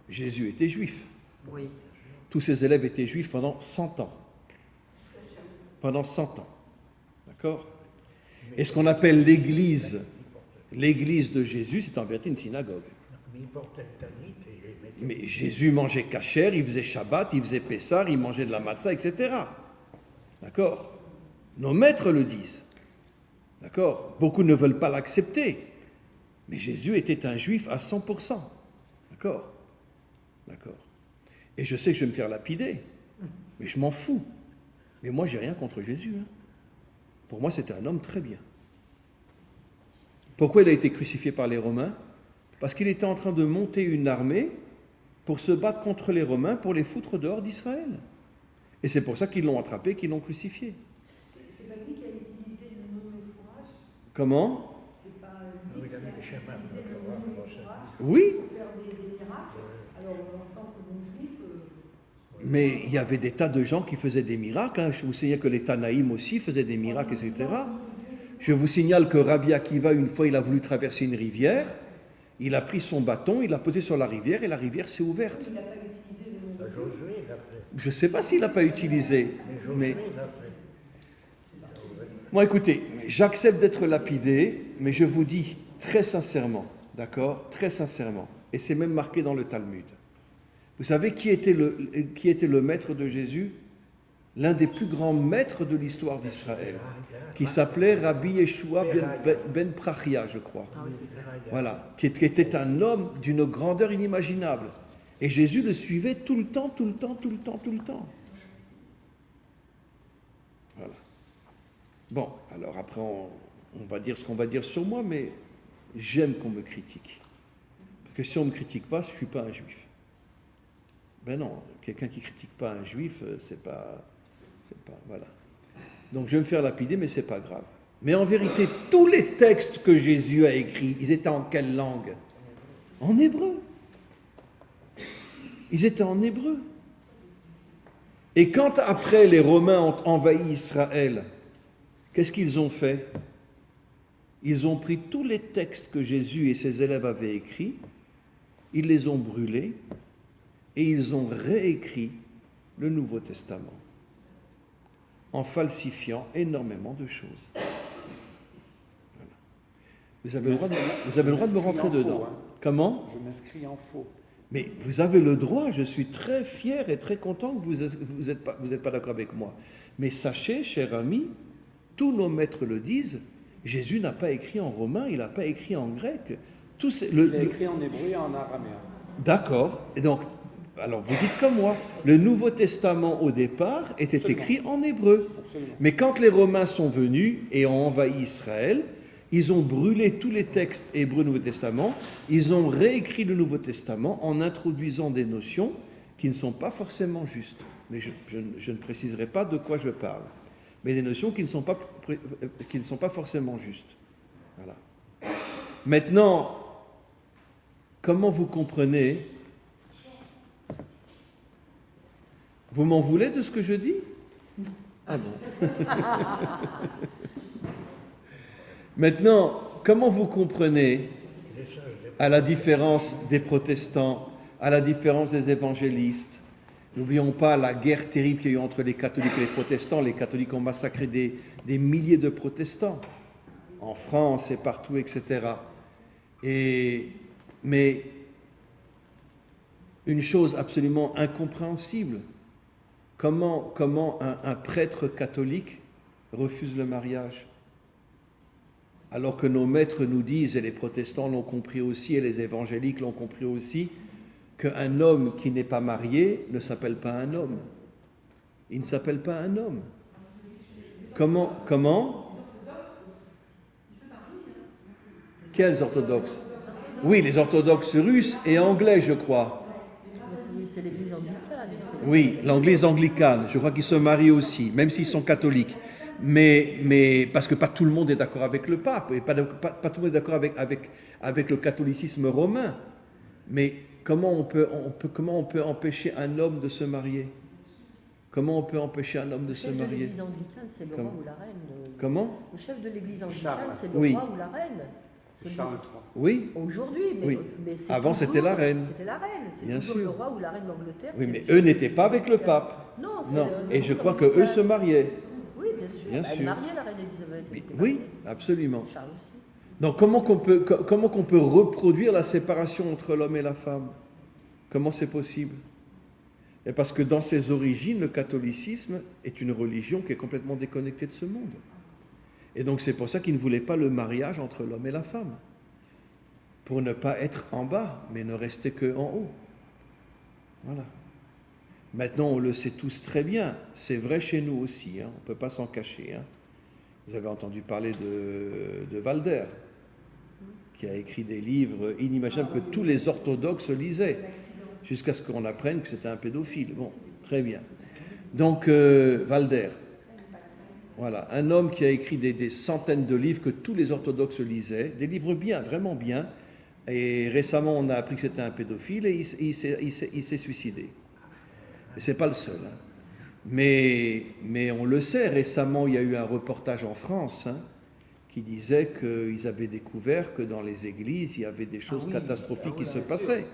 Jésus était juif. Oui. Tous ses élèves étaient juifs pendant 100 ans. Pendant 100 ans. D'accord? Et ce qu'on appelle l'église de Jésus, c'est en vérité une synagogue. Mais il portait le tanit et il mettait... Mais Jésus mangeait kasher, il faisait Shabbat, il faisait Pessah, il mangeait de la matzah, etc. D'accord? Nos maîtres le disent. D'accord? Beaucoup ne veulent pas l'accepter. Mais Jésus était un juif à 100%. D'accord? D'accord. Et je sais que je vais me faire lapider, mais je m'en fous. Mais moi, j'ai rien contre Jésus. Hein. Pour moi, c'était un homme très bien. Pourquoi il a été crucifié par les Romains? Parce qu'il était en train de monter une armée pour se battre contre les Romains, pour les foutre dehors d'Israël. Et c'est pour ça qu'ils l'ont attrapé, qu'ils l'ont crucifié. C'est pas lui qui a utilisé le nom de fourrage? Comment? C'est pas Non, lui il a mis les qui chemins a pour utilisé le savoir nom de comment ça. fourrage Oui, pour faire des miracles? Alors, en tant que bon juif, mais il y avait des tas de gens qui faisaient des miracles. Hein. Je vous signale que les Tanaïm aussi faisaient des miracles, etc. Je vous signale que Rabbi Akiva, une fois, il a voulu traverser une rivière. Il a pris son bâton, il l'a posé sur la rivière et la rivière s'est ouverte. il n'a pas utilisé le nom de Josué l'a fait. Je ne sais pas s'il n'a pas utilisé, Mais Josué mais l'a fait. moi, écoutez, j'accepte d'être lapidé, mais je vous dis très sincèrement, d'accord, très sincèrement, et c'est même marqué dans le Talmud. Vous savez qui était le maître de Jésus? L'un des plus grands maîtres de l'histoire d'Israël, qui s'appelait Rabbi Yeshua ben Prachia, je crois. Voilà, qui était un homme d'une grandeur inimaginable. Et Jésus le suivait tout le temps. Voilà. Bon, alors après, on va dire ce qu'on va dire sur moi, mais j'aime qu'on me critique. Parce que si on ne me critique pas, je ne suis pas un juif. Ben non, quelqu'un qui ne critique pas un juif, c'est pas... Voilà. Donc je vais me faire lapider, mais ce n'est pas grave. Mais en vérité, tous les textes que Jésus a écrits, ils étaient en quelle langue? En hébreu. Ils étaient en hébreu. Et quand après les Romains ont envahi Israël, qu'est-ce qu'ils ont fait? Ils ont pris tous les textes que Jésus et ses élèves avaient écrits, ils les ont brûlés et ils ont réécrit le Nouveau Testament en falsifiant énormément de choses. Voilà. Vous avez le droit de me rentrer dedans. Comment? Je m'inscris en faux. Mais vous avez le droit, je suis très fier et très content que vous êtes pas d'accord avec moi. Mais sachez, cher ami, tous nos maîtres le disent, Jésus n'a pas écrit en romain, il n'a pas écrit en grec. Il a écrit en hébreu et en araméen. D'accord. Et donc, alors vous dites comme moi, le Nouveau Testament au départ était Absolument. écrit en hébreu. Absolument. Mais quand les Romains sont venus et ont envahi Israël, ils ont brûlé tous les textes hébreux du Nouveau Testament, ils ont réécrit le Nouveau Testament en introduisant des notions qui ne sont pas forcément justes. Mais je ne préciserai pas de quoi je parle. Mais des notions qui ne sont pas forcément justes. Voilà. Maintenant, comment vous comprenez? Vous m'en voulez de ce que je dis? Ah bon. Maintenant, comment vous comprenez, à la différence des protestants, à la différence des évangélistes, n'oublions pas la guerre terrible qu'il y a eu entre les catholiques et les protestants. Les catholiques ont massacré des milliers de protestants, en France et partout, etc. Mais une chose absolument incompréhensible, comment un prêtre catholique refuse le mariage? Alors que nos maîtres nous disent, et les protestants l'ont compris aussi, et les évangéliques l'ont compris aussi, qu'un homme qui n'est pas marié ne s'appelle pas un homme. Il ne s'appelle pas un homme. Comment? Quels orthodoxes? Oui, les orthodoxes russes et anglais, je crois. C'est l'église anglicane. Oui, l'église anglicane, je crois qu'ils se marient aussi, même s'ils sont catholiques. Mais parce que pas tout le monde est d'accord avec le pape, et pas tout le monde est d'accord avec le catholicisme romain. Mais comment on peut empêcher un homme de se marier? Comment on peut empêcher un homme de se marier? Le chef de l'église anglicane, c'est le roi ou la reine. Comment? Le chef de l'église anglicane, Charles. c'est le Oui. roi ou la reine. C'est Charles III. Oui, Aujourd'hui, mais, Oui. mais c'est Avant, toujours- c'était la reine. C'était la reine. C'est Bien toujours sûr. le roi ou la reine d'Angleterre. oui, qui mais est- eux n'étaient pas avec le pape. Non, Non, c'est et je crois que eux se mariaient. Oui, bien sûr. Bien Elle sûr. mariait la reine Elisabeth. elle était Oui, mariée. absolument. Charles aussi. Donc comment qu'on peut reproduire la séparation entre l'homme et la femme? Comment c'est possible? Et parce que dans ses origines, le catholicisme est une religion qui est complètement déconnectée de ce monde. Et donc c'est pour ça qu'il ne voulait pas le mariage entre l'homme et la femme. Pour ne pas être en bas, mais ne rester qu'en haut. Voilà. Maintenant, on le sait tous très bien. C'est vrai chez nous aussi. On ne peut pas s'en cacher. Vous avez entendu parler de Walder, qui a écrit des livres inimaginables que tous les orthodoxes lisaient, jusqu'à ce qu'on apprenne que c'était un pédophile. Bon, très bien. Donc, Walder, voilà, un homme qui a écrit des centaines de livres que tous les orthodoxes lisaient, des livres bien, vraiment bien, et récemment on a appris que c'était un pédophile et il s'est suicidé. Et c'est pas le seul. Mais on le sait, récemment il y a eu un reportage en France qui disait qu'ils avaient découvert que dans les églises il y avait des choses catastrophiques qui se passaient.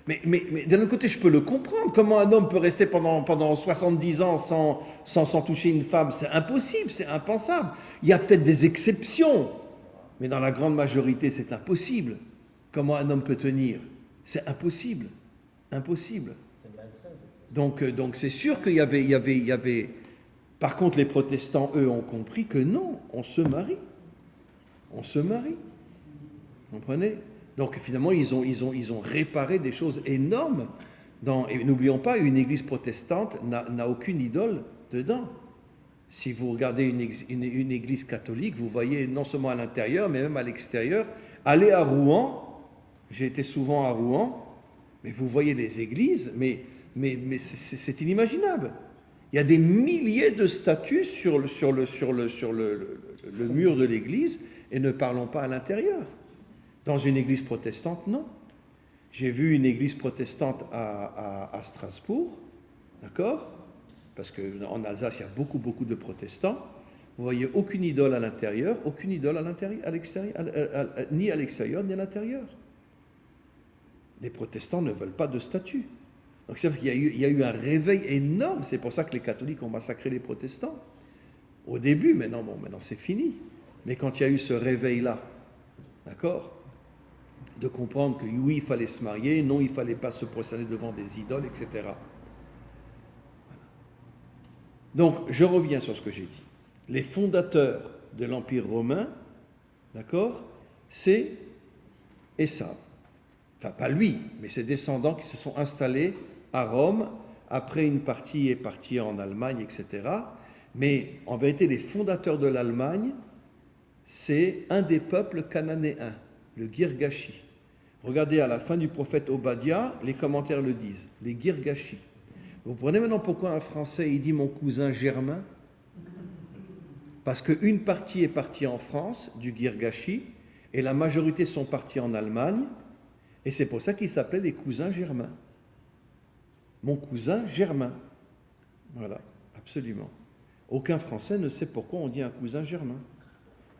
Mais d'un autre côté, je peux le comprendre. Comment un homme peut rester pendant 70 ans sans toucher une femme? C'est impossible, c'est impensable. Il y a peut-être des exceptions, mais dans la grande majorité, c'est impossible. Comment un homme peut tenir? C'est impossible. Impossible. Donc c'est sûr qu'il y avait... Par contre, les protestants, eux, ont compris que non, on se marie. On se marie. Vous comprenez? Donc finalement, ils ont réparé des choses énormes. Et n'oublions pas, une église protestante n'a aucune idole dedans. Si vous regardez une église catholique, vous voyez non seulement à l'intérieur, mais même à l'extérieur. Allez à Rouen, j'ai été souvent à Rouen, mais vous voyez les églises, mais c'est inimaginable. Il y a des milliers de statues sur le le mur de l'église et ne parlons pas à l'intérieur. Dans une église protestante, non. J'ai vu une église protestante à Strasbourg, d'accord? Parce qu'en Alsace, il y a beaucoup, beaucoup de protestants. Vous voyez aucune idole à l'intérieur, aucune idole à l'extérieur, ni à l'extérieur, ni à l'intérieur. Les protestants ne veulent pas de statue. Donc c'est vrai qu'il y a eu un réveil énorme. C'est pour ça que les catholiques ont massacré les protestants. Au début, maintenant c'est fini. Mais quand il y a eu ce réveil-là, d'accord, de comprendre que oui, il fallait se marier, non, il ne fallait pas se prosterner devant des idoles, etc. Voilà. Donc, je reviens sur ce que j'ai dit. Les fondateurs de l'Empire romain, d'accord, c'est Ésav. Enfin, pas lui, mais ses descendants qui se sont installés à Rome. Après, une partie est partie en Allemagne, etc. Mais en vérité, les fondateurs de l'Allemagne, c'est un des peuples cananéens, le Girgashi. Regardez à la fin du prophète Obadiah, les commentaires le disent, les Girgashi. Vous comprenez maintenant pourquoi un Français, il dit mon cousin Germain? Parce qu'une partie est partie en France, du Girgashi, et la majorité sont partis en Allemagne, et c'est pour ça qu'ils s'appellent les cousins germains. Mon cousin Germain. Voilà, absolument. Aucun Français ne sait pourquoi on dit un cousin germain.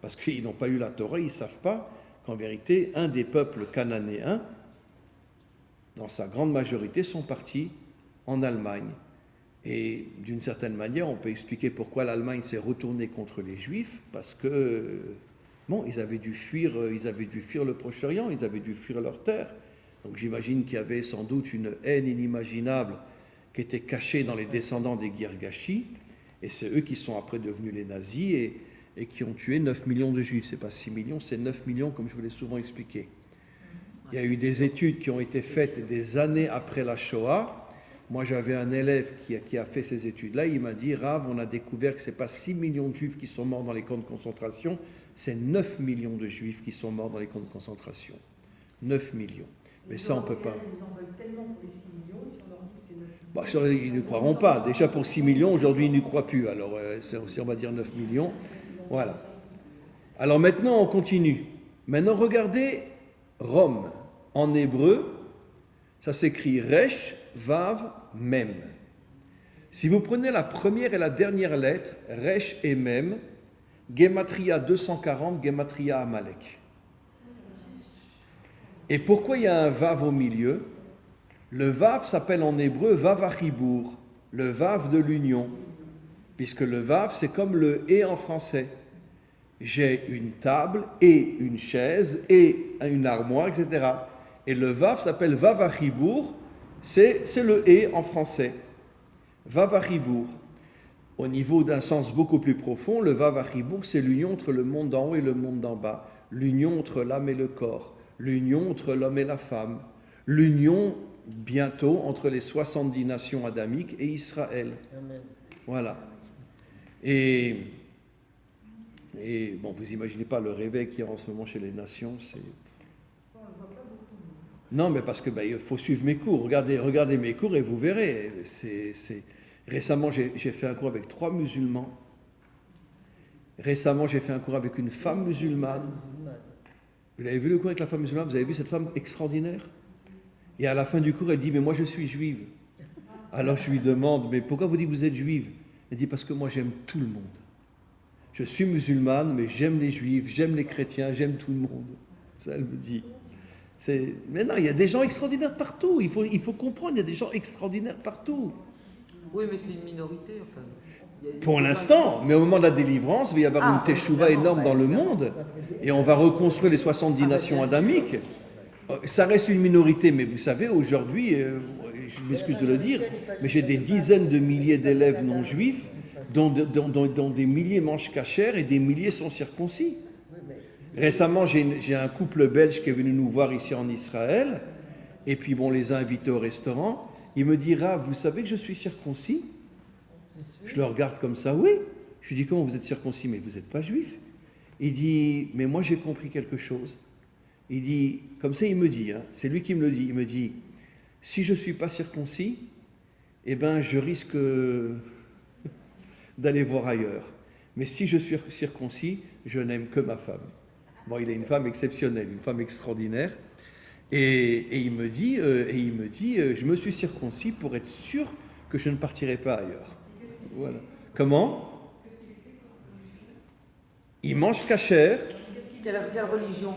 Parce qu'ils n'ont pas eu la Torah, ils ne savent pas qu'en vérité, un des peuples cananéens, dans sa grande majorité, sont partis en Allemagne. Et d'une certaine manière, on peut expliquer pourquoi l'Allemagne s'est retournée contre les Juifs, parce que, bon, ils avaient dû fuir le Proche-Orient, ils avaient dû fuir leur terre. Donc j'imagine qu'il y avait sans doute une haine inimaginable qui était cachée dans les descendants des Girgashi, et c'est eux qui sont après devenus les nazis et qui ont tué 9 millions de Juifs. C'est pas 6 millions, c'est 9 millions, comme je vous l'ai souvent expliqué. Il y a eu des études qui ont été faites des années après la Shoah. Moi, j'avais un élève qui a fait ces études-là. Il m'a dit, Rav, on a découvert que ce n'est pas 6 millions de Juifs qui sont morts dans les camps de concentration, c'est 9 millions de Juifs qui sont morts dans les camps de concentration. 9 millions. Mais ça, on ne peut pas. Ils en veulent tellement pour les 6 millions, si on leur dit que c'est 9 millions. Ils ne croiront pas. Déjà, pour 6 millions, aujourd'hui, ils n'y croient plus. Alors, si on va dire 9 millions, voilà. Alors maintenant, on continue. Maintenant, regardez Rome. En hébreu, ça s'écrit Resh, Vav, Mem. Si vous prenez la première et la dernière lettre, Resh et Mem, Gematria 240, Gematria Amalek. Et pourquoi il y a un Vav au milieu? Le Vav s'appelle en hébreu Vav Achibur, le Vav de l'union, puisque le Vav c'est comme le et en français. J'ai une table et une chaise et une armoire, etc. Et le Vav s'appelle Vav Achibur, c'est le et en français. Vav Achibur. Au niveau d'un sens beaucoup plus profond, le Vav Achibur, c'est l'union entre le monde d'en haut et le monde d'en bas, l'union entre l'âme et le corps, l'union entre l'homme et la femme, l'union bientôt entre les 70 nations adamiques et Israël. Amen. Voilà. Et bon, vous imaginez pas le réveil qu'il y a en ce moment chez les nations, c'est... Non, mais parce que il faut suivre mes cours. Regardez mes cours et vous verrez. Récemment, j'ai fait un cours avec 3 musulmans. Récemment, j'ai fait un cours avec une femme musulmane. Vous avez vu le cours avec la femme musulmane? Vous avez vu cette femme extraordinaire? Et à la fin du cours, elle dit, mais moi je suis juive. Alors je lui demande, mais pourquoi vous dites que vous êtes juive? Elle dit, parce que moi j'aime tout le monde. Je suis musulmane, mais j'aime les juifs, j'aime les chrétiens, j'aime tout le monde. Ça, elle me dit. Mais non, il y a des gens extraordinaires partout. Il faut comprendre, il y a des gens extraordinaires partout. Oui, mais c'est une minorité, enfin. Pour l'instant, mais au moment de la délivrance, il va y avoir une teshuva énorme dans le monde, et on va reconstruire les 70 nations adamiques. Ça reste une minorité, mais vous savez, aujourd'hui, je m'excuse de le dire, mais j'ai des dizaines de milliers d'élèves non juifs, dont des milliers mangent cachère et des milliers sont circoncis. Récemment, j'ai un couple belge qui est venu nous voir ici en Israël, et puis bon, on les a invités au restaurant. Il me dira, vous savez que je suis circoncis? Je le regarde comme ça, oui. Je lui dis, comment vous êtes circoncis? Mais vous n'êtes pas juif. Il dit, mais moi j'ai compris quelque chose. Il dit, comme ça il me dit, c'est lui qui me le dit, il me dit, si je ne suis pas circoncis, eh ben je risque d'aller voir ailleurs. Mais si je suis circoncis, je n'aime que ma femme. Bon, il a une femme exceptionnelle, une femme extraordinaire. Et il me dit, je me suis circoncis pour être sûr que je ne partirai pas ailleurs. Voilà. Comment? Ils mangent cachère. Quelle religion?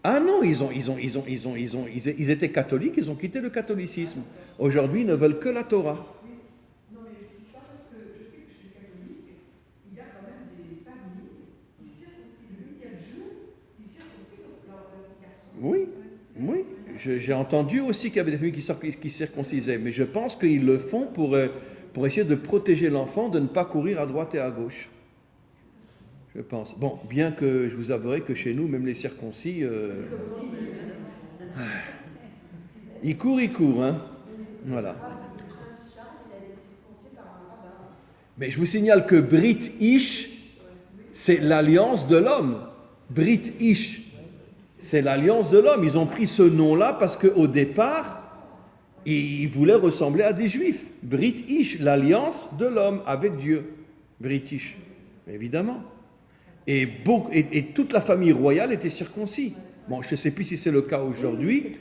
Ah non, ils étaient catholiques, ils ont quitté le catholicisme. Aujourd'hui, ils ne veulent que la Torah. Non, mais je dis ça parce que je sais que chez les catholiques, il y a quand même des familles qui circoncisent le 8e jour, qui circoncisent leur petit garçon. Oui, oui. J'ai entendu aussi qu'il y avait des familles qui circoncisaient, mais je pense qu'ils le font pour essayer de protéger l'enfant, de ne pas courir à droite et à gauche. Je pense. Bon, bien que je vous avouerai que chez nous, même les circoncis, ils courent, hein. Voilà. Mais je vous signale que Brit Ish, c'est l'alliance de l'homme. Brit Ish, c'est l'alliance de l'homme. Ils ont pris ce nom-là parce qu'au départ, ils voulaient ressembler à des juifs. Brit Ish, l'alliance de l'homme avec Dieu. Brit Ish, évidemment. Et toute la famille royale était circoncis. Bon, je ne sais plus si c'est le cas aujourd'hui,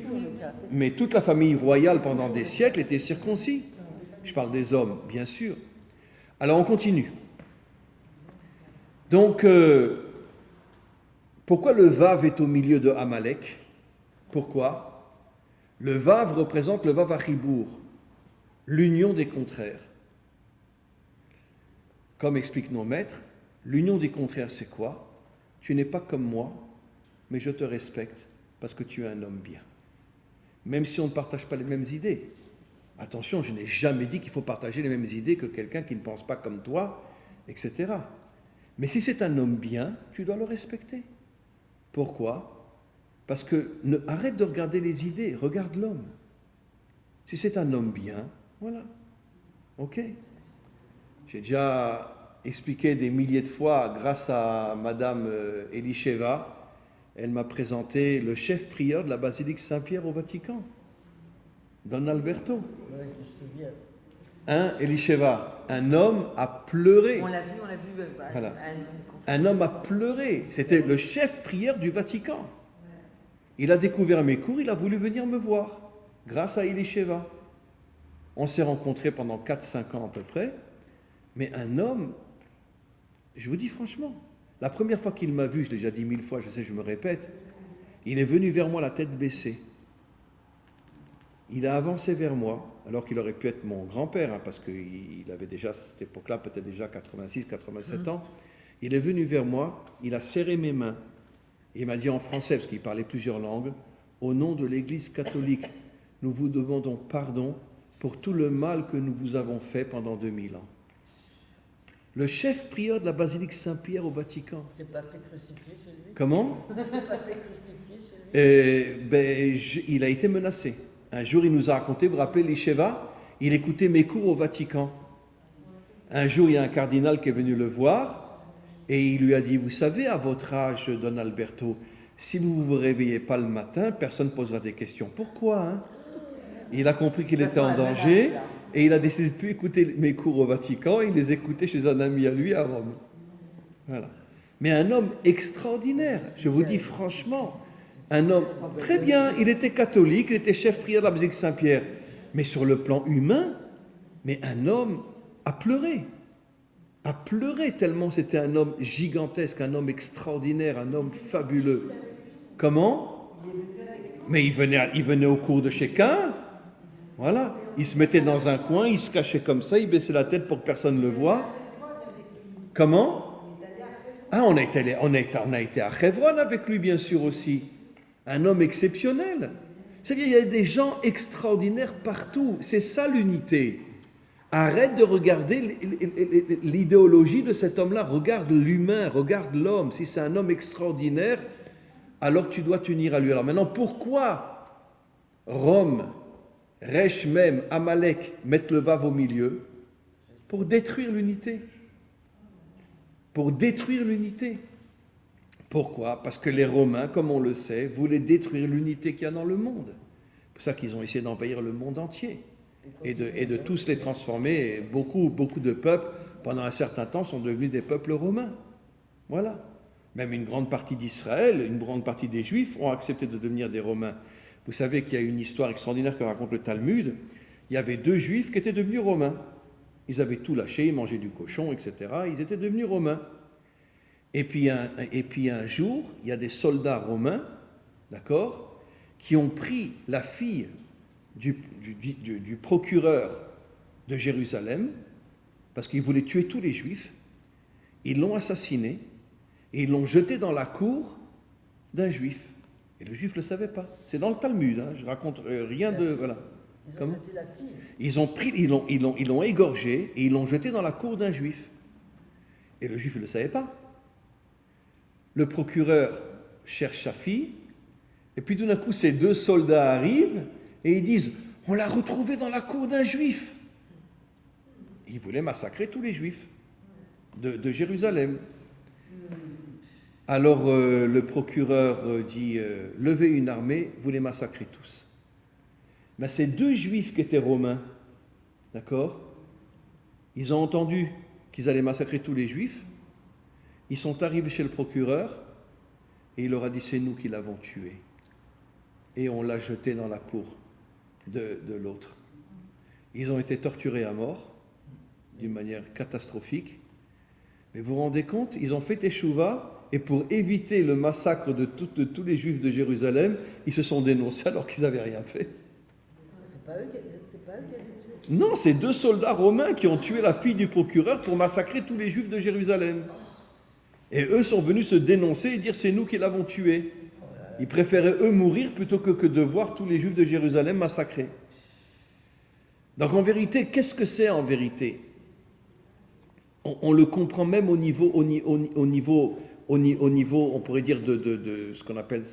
mais toute la famille royale pendant des siècles était circoncis. Je parle des hommes, bien sûr. Alors on continue. Donc, pourquoi le Vav est au milieu de Amalek? Pourquoi? Le Vav représente le Vav Achibour, l'union des contraires. Comme expliquent nos maîtres, l'union des contraires, c'est quoi? Tu n'es pas comme moi, mais je te respecte parce que tu es un homme bien. Même si on ne partage pas les mêmes idées. Attention, je n'ai jamais dit qu'il faut partager les mêmes idées que quelqu'un qui ne pense pas comme toi, etc. Mais si c'est un homme bien, tu dois le respecter. Pourquoi? Parce que arrête de regarder les idées, regarde l'homme. Si c'est un homme bien, voilà. Ok? J'ai déjà expliqué des milliers de fois, grâce à Madame Elisheva, elle m'a présenté le chef prieur de la basilique Saint-Pierre au Vatican, Don Alberto. Ouais, je me souviens. Elisheva, un homme a pleuré. On l'a vu. Voilà. Un homme a pleuré. C'était le chef prieur du Vatican. Il a découvert mes cours, il a voulu venir me voir, grâce à Elisheva. On s'est rencontrés pendant 4-5 ans à peu près, mais un homme, je vous dis franchement, la première fois qu'il m'a vu, je l'ai déjà dit 1000 fois, je sais, je me répète, il est venu vers moi la tête baissée. Il a avancé vers moi, alors qu'il aurait pu être mon grand-père, hein, parce qu'il avait déjà, à cette époque-là, peut-être déjà 86, 87 ans. Il est venu vers moi, il a serré mes mains, et il m'a dit en français, parce qu'il parlait plusieurs langues, « Au nom de l'Église catholique, nous vous demandons pardon pour tout le mal que nous vous avons fait pendant 2000 ans. » Le chef prieur de la basilique Saint-Pierre au Vatican. C'est pas fait crucifier chez lui? Comment? C'est pas fait crucifier chez lui? Il a été menacé. Un jour, il nous a raconté, vous vous rappelez, l'Isheva, il écoutait mes cours au Vatican. Un jour, il y a un cardinal qui est venu le voir et il lui a dit, vous savez, à votre âge, Don Alberto, si vous ne vous réveillez pas le matin, personne ne posera des questions. Pourquoi, hein? Il a compris qu'il était en danger et il a décidé de ne plus écouter mes cours au Vatican, il les écoutait chez un ami à lui à Rome. Voilà. Mais un homme extraordinaire, je vous dis franchement, un homme très bien, il était catholique, il était chef prieur de la basilique Saint-Pierre, mais sur le plan humain, mais un homme a pleuré tellement c'était un homme gigantesque, un homme extraordinaire, un homme fabuleux. Comment? Mais il venait au cours de chacun, voilà, il se mettait dans un coin, il se cachait comme ça, il baissait la tête pour que personne ne le voie. Comment? Ah, on a été à Hebron avec lui, bien sûr, aussi. Un homme exceptionnel. C'est-à-dire, il y a des gens extraordinaires partout. C'est ça l'unité. Arrête de regarder l'idéologie de cet homme-là. Regarde l'humain, regarde l'homme. Si c'est un homme extraordinaire, alors tu dois t'unir à lui. Alors maintenant, pourquoi Rome, Resh même, Amalek mettent le Vav au milieu? Pour détruire l'unité. Pour détruire l'unité. Pourquoi? Parce que les Romains, comme on le sait, voulaient détruire l'unité qu'il y a dans le monde. C'est pour ça qu'ils ont essayé d'envahir le monde entier et de tous les transformer. Beaucoup de peuples pendant un certain temps, sont devenus des peuples romains. Voilà. Même une grande partie d'Israël, une grande partie des Juifs ont accepté de devenir des Romains. Vous savez qu'il y a une histoire extraordinaire que raconte le Talmud. Il y avait 2 Juifs qui étaient devenus Romains. Ils avaient tout lâché, ils mangeaient du cochon, etc. Ils étaient devenus Romains. Et puis un jour, il y a des soldats romains, d'accord, qui ont pris la fille du procureur de Jérusalem, parce qu'ils voulaient tuer tous les Juifs. Ils l'ont assassinée et ils l'ont jetée dans la cour d'un Juif. Et le Juif ne le savait pas. C'est dans le Talmud, hein, je raconte rien de... Voilà. Ils ont Comment jeté la fille. Ils l'ont égorgée et ils l'ont jetée dans la cour d'un Juif. Et le Juif ne le savait pas. Le procureur cherche sa fille, et puis tout d'un coup, ces 2 soldats arrivent et ils disent « On l'a retrouvée dans la cour d'un Juif !» Ils voulaient massacrer tous les Juifs de Jérusalem. Alors le procureur dit « Levez une armée, vous les massacrez tous. » Mais ces 2 Juifs qui étaient romains, d'accord, ils ont entendu qu'ils allaient massacrer tous les Juifs. Ils sont arrivés chez le procureur et il leur a dit « C'est nous qui l'avons tué. » Et on l'a jeté dans la cour de l'autre. Ils ont été torturés à mort d'une manière catastrophique. Mais vous vous rendez compte, ils ont fait teshuva et pour éviter le massacre de tous les Juifs de Jérusalem, ils se sont dénoncés alors qu'ils n'avaient rien fait. C'est pas eux qui avaient tué. Non, c'est 2 soldats romains qui ont tué la fille du procureur pour massacrer tous les Juifs de Jérusalem. Et eux sont venus se dénoncer et dire c'est nous qui l'avons tué. Ils préféraient eux mourir plutôt que de voir tous les Juifs de Jérusalem massacrés. Donc en vérité, qu'est-ce que c'est en vérité ? On le comprend même au niveau, on pourrait dire, de ce qu'on appelle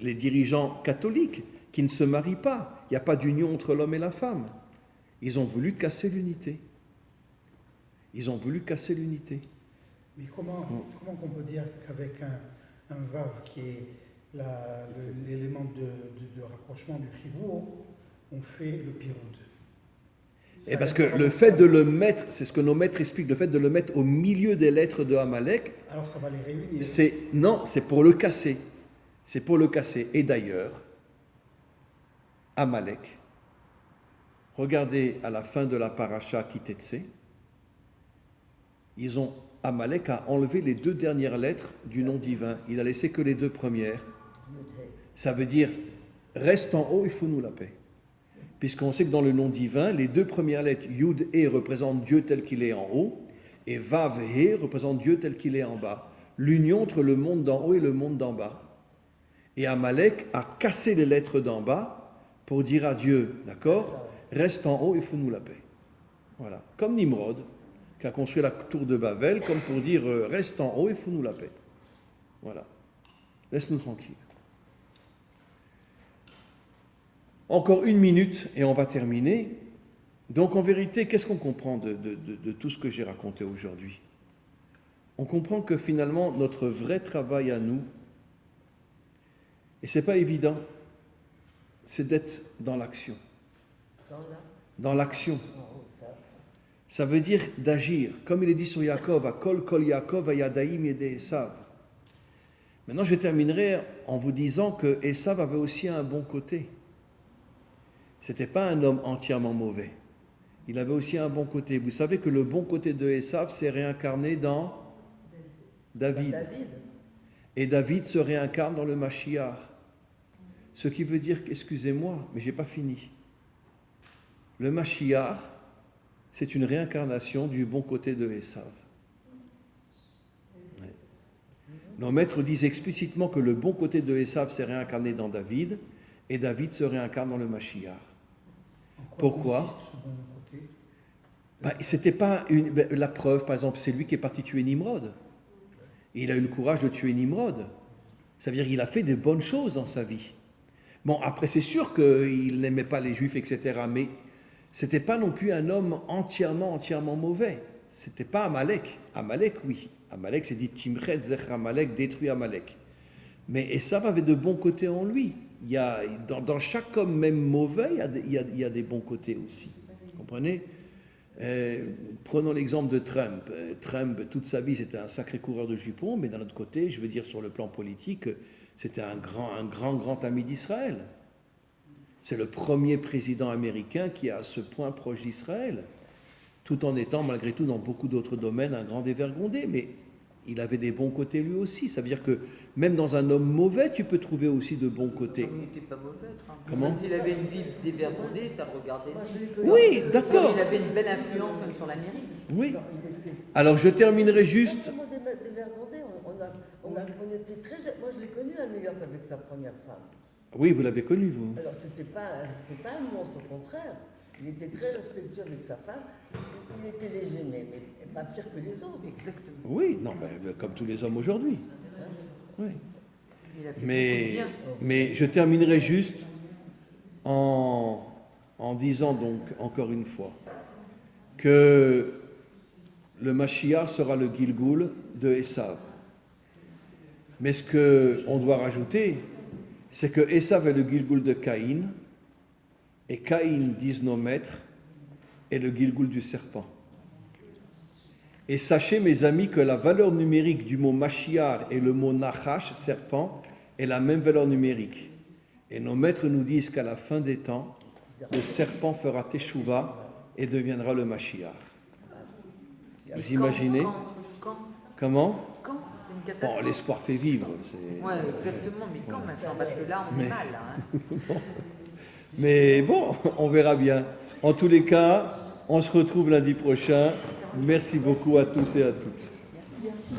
les dirigeants catholiques, qui ne se marient pas. Il n'y a pas d'union entre l'homme et la femme. Ils ont voulu casser l'unité. Ils ont voulu casser l'unité. Mais comment qu'on peut dire qu'avec un vav qui est l'élément de rapprochement du chibur, on fait le piroud? Et parce que le fait de le mettre, c'est ce que nos maîtres expliquent, le fait de le mettre au milieu des lettres de Amalek, alors ça va les réunir. C'est pour le casser. C'est pour le casser. Et d'ailleurs, Amalek, regardez à la fin de la paracha Kitetse, Amalek a enlevé les 2 dernières lettres du nom divin. Il a laissé que les 2 premières. Ça veut dire, reste en haut et fous-nous la paix. Puisqu'on sait que dans le nom divin, les 2 premières lettres, Yud et représentent Dieu tel qu'il est en haut, et Vav et représente Dieu tel qu'il est en bas. L'union entre le monde d'en haut et le monde d'en bas. Et Amalek a cassé les lettres d'en bas pour dire à Dieu, d'accord, reste en haut et fous-nous la paix. Voilà. Comme Nimrod, qui a construit la tour de Babel, comme pour dire, reste en haut et fous-nous la paix. Voilà. Laisse-nous tranquilles. Encore 1 minute et on va terminer. Donc en vérité, qu'est-ce qu'on comprend de tout ce que j'ai raconté aujourd'hui ? On comprend que finalement, notre vrai travail à nous, et ce n'est pas évident, c'est d'être dans l'action. Dans l'action. Ça veut dire d'agir. Comme il est dit sur Yaakov, « Kol kol Yaakov ayadaim yede Esav ». Maintenant, je terminerai en vous disant que Esav avait aussi un bon côté. Ce n'était pas un homme entièrement mauvais. Il avait aussi un bon côté. Vous savez que le bon côté de Esav s'est réincarné dans David. Et David se réincarne dans le Mashiach. Ce qui veut dire qu'excusez-moi, mais je n'ai pas fini. Le Mashiach, c'est une réincarnation du bon côté de Esav. Ouais. Nos maîtres disent explicitement que le bon côté de Esav s'est réincarné dans David et David se réincarne dans le Mashiach. Pourquoi ? C'était pas la preuve, par exemple, c'est lui qui est parti tuer Nimrod. Et il a eu le courage de tuer Nimrod. Ça veut dire qu'il a fait de bonnes choses dans sa vie. Bon, après, c'est sûr qu'il n'aimait pas les Juifs, etc., mais c'était pas non plus un homme entièrement mauvais. C'était pas Amalek. Amalek, oui. Amalek, c'est dit Timchet Zecher Amalek, détruit Amalek. Mais Esav avait de bons côtés en lui. Il y a, dans chaque homme, même mauvais, il y a des bons côtés aussi. Vous comprenez ? Prenons l'exemple de Trump. Trump, toute sa vie, c'était un sacré coureur de jupons, mais d'un autre côté, je veux dire, sur le plan politique, c'était un grand ami d'Israël. C'est le premier président américain qui est à ce point proche d'Israël, tout en étant, malgré tout, dans beaucoup d'autres domaines, un grand dévergondé. Mais il avait des bons côtés lui aussi. Ça veut dire que même dans un homme mauvais, tu peux trouver aussi de bons côtés. Il n'était pas mauvais, Trump. Comment? Même s'il avait une vie dévergondée, ça le regardait. Moi, je l'ai connu. Oui, d'accord. Il avait une belle influence même sur l'Amérique. Oui. Non, il était Alors, je terminerai pas juste... seulement dévergondé, on était très jeunes. Moi, je l'ai connu à New York avec sa première femme. Oui, vous l'avez connu, vous. Alors, c'était pas un monstre, au contraire. Il était très respectueux avec sa femme. Il était léger, mais pas pire que les autres. Exactement. Oui, non, mais comme tous les hommes aujourd'hui. Oui. Il a fait beaucoup de bien. Mais je terminerai juste en disant donc, encore une fois, que le Mashiach sera le Gilgoul de Esav. Mais ce qu'on doit rajouter, c'est que Esav est le Gilgoul de Caïn, et Caïn, disent nos maîtres, est le Gilgoul du serpent. Et sachez, mes amis, que la valeur numérique du mot Mashiach et le mot Nachash, serpent, est la même valeur numérique. Et nos maîtres nous disent qu'à la fin des temps, le serpent fera Teshuvah et deviendra le Mashiach. Vous imaginez? Quand Comment? C'est une Bon, catastrophe. l'espoir fait vivre. Ouais, exactement, mais quand maintenant? Parce que là, on est mal. Hein. Mais bon, on verra bien. En tous les cas, on se retrouve lundi prochain. Merci beaucoup à tous et à toutes. Merci.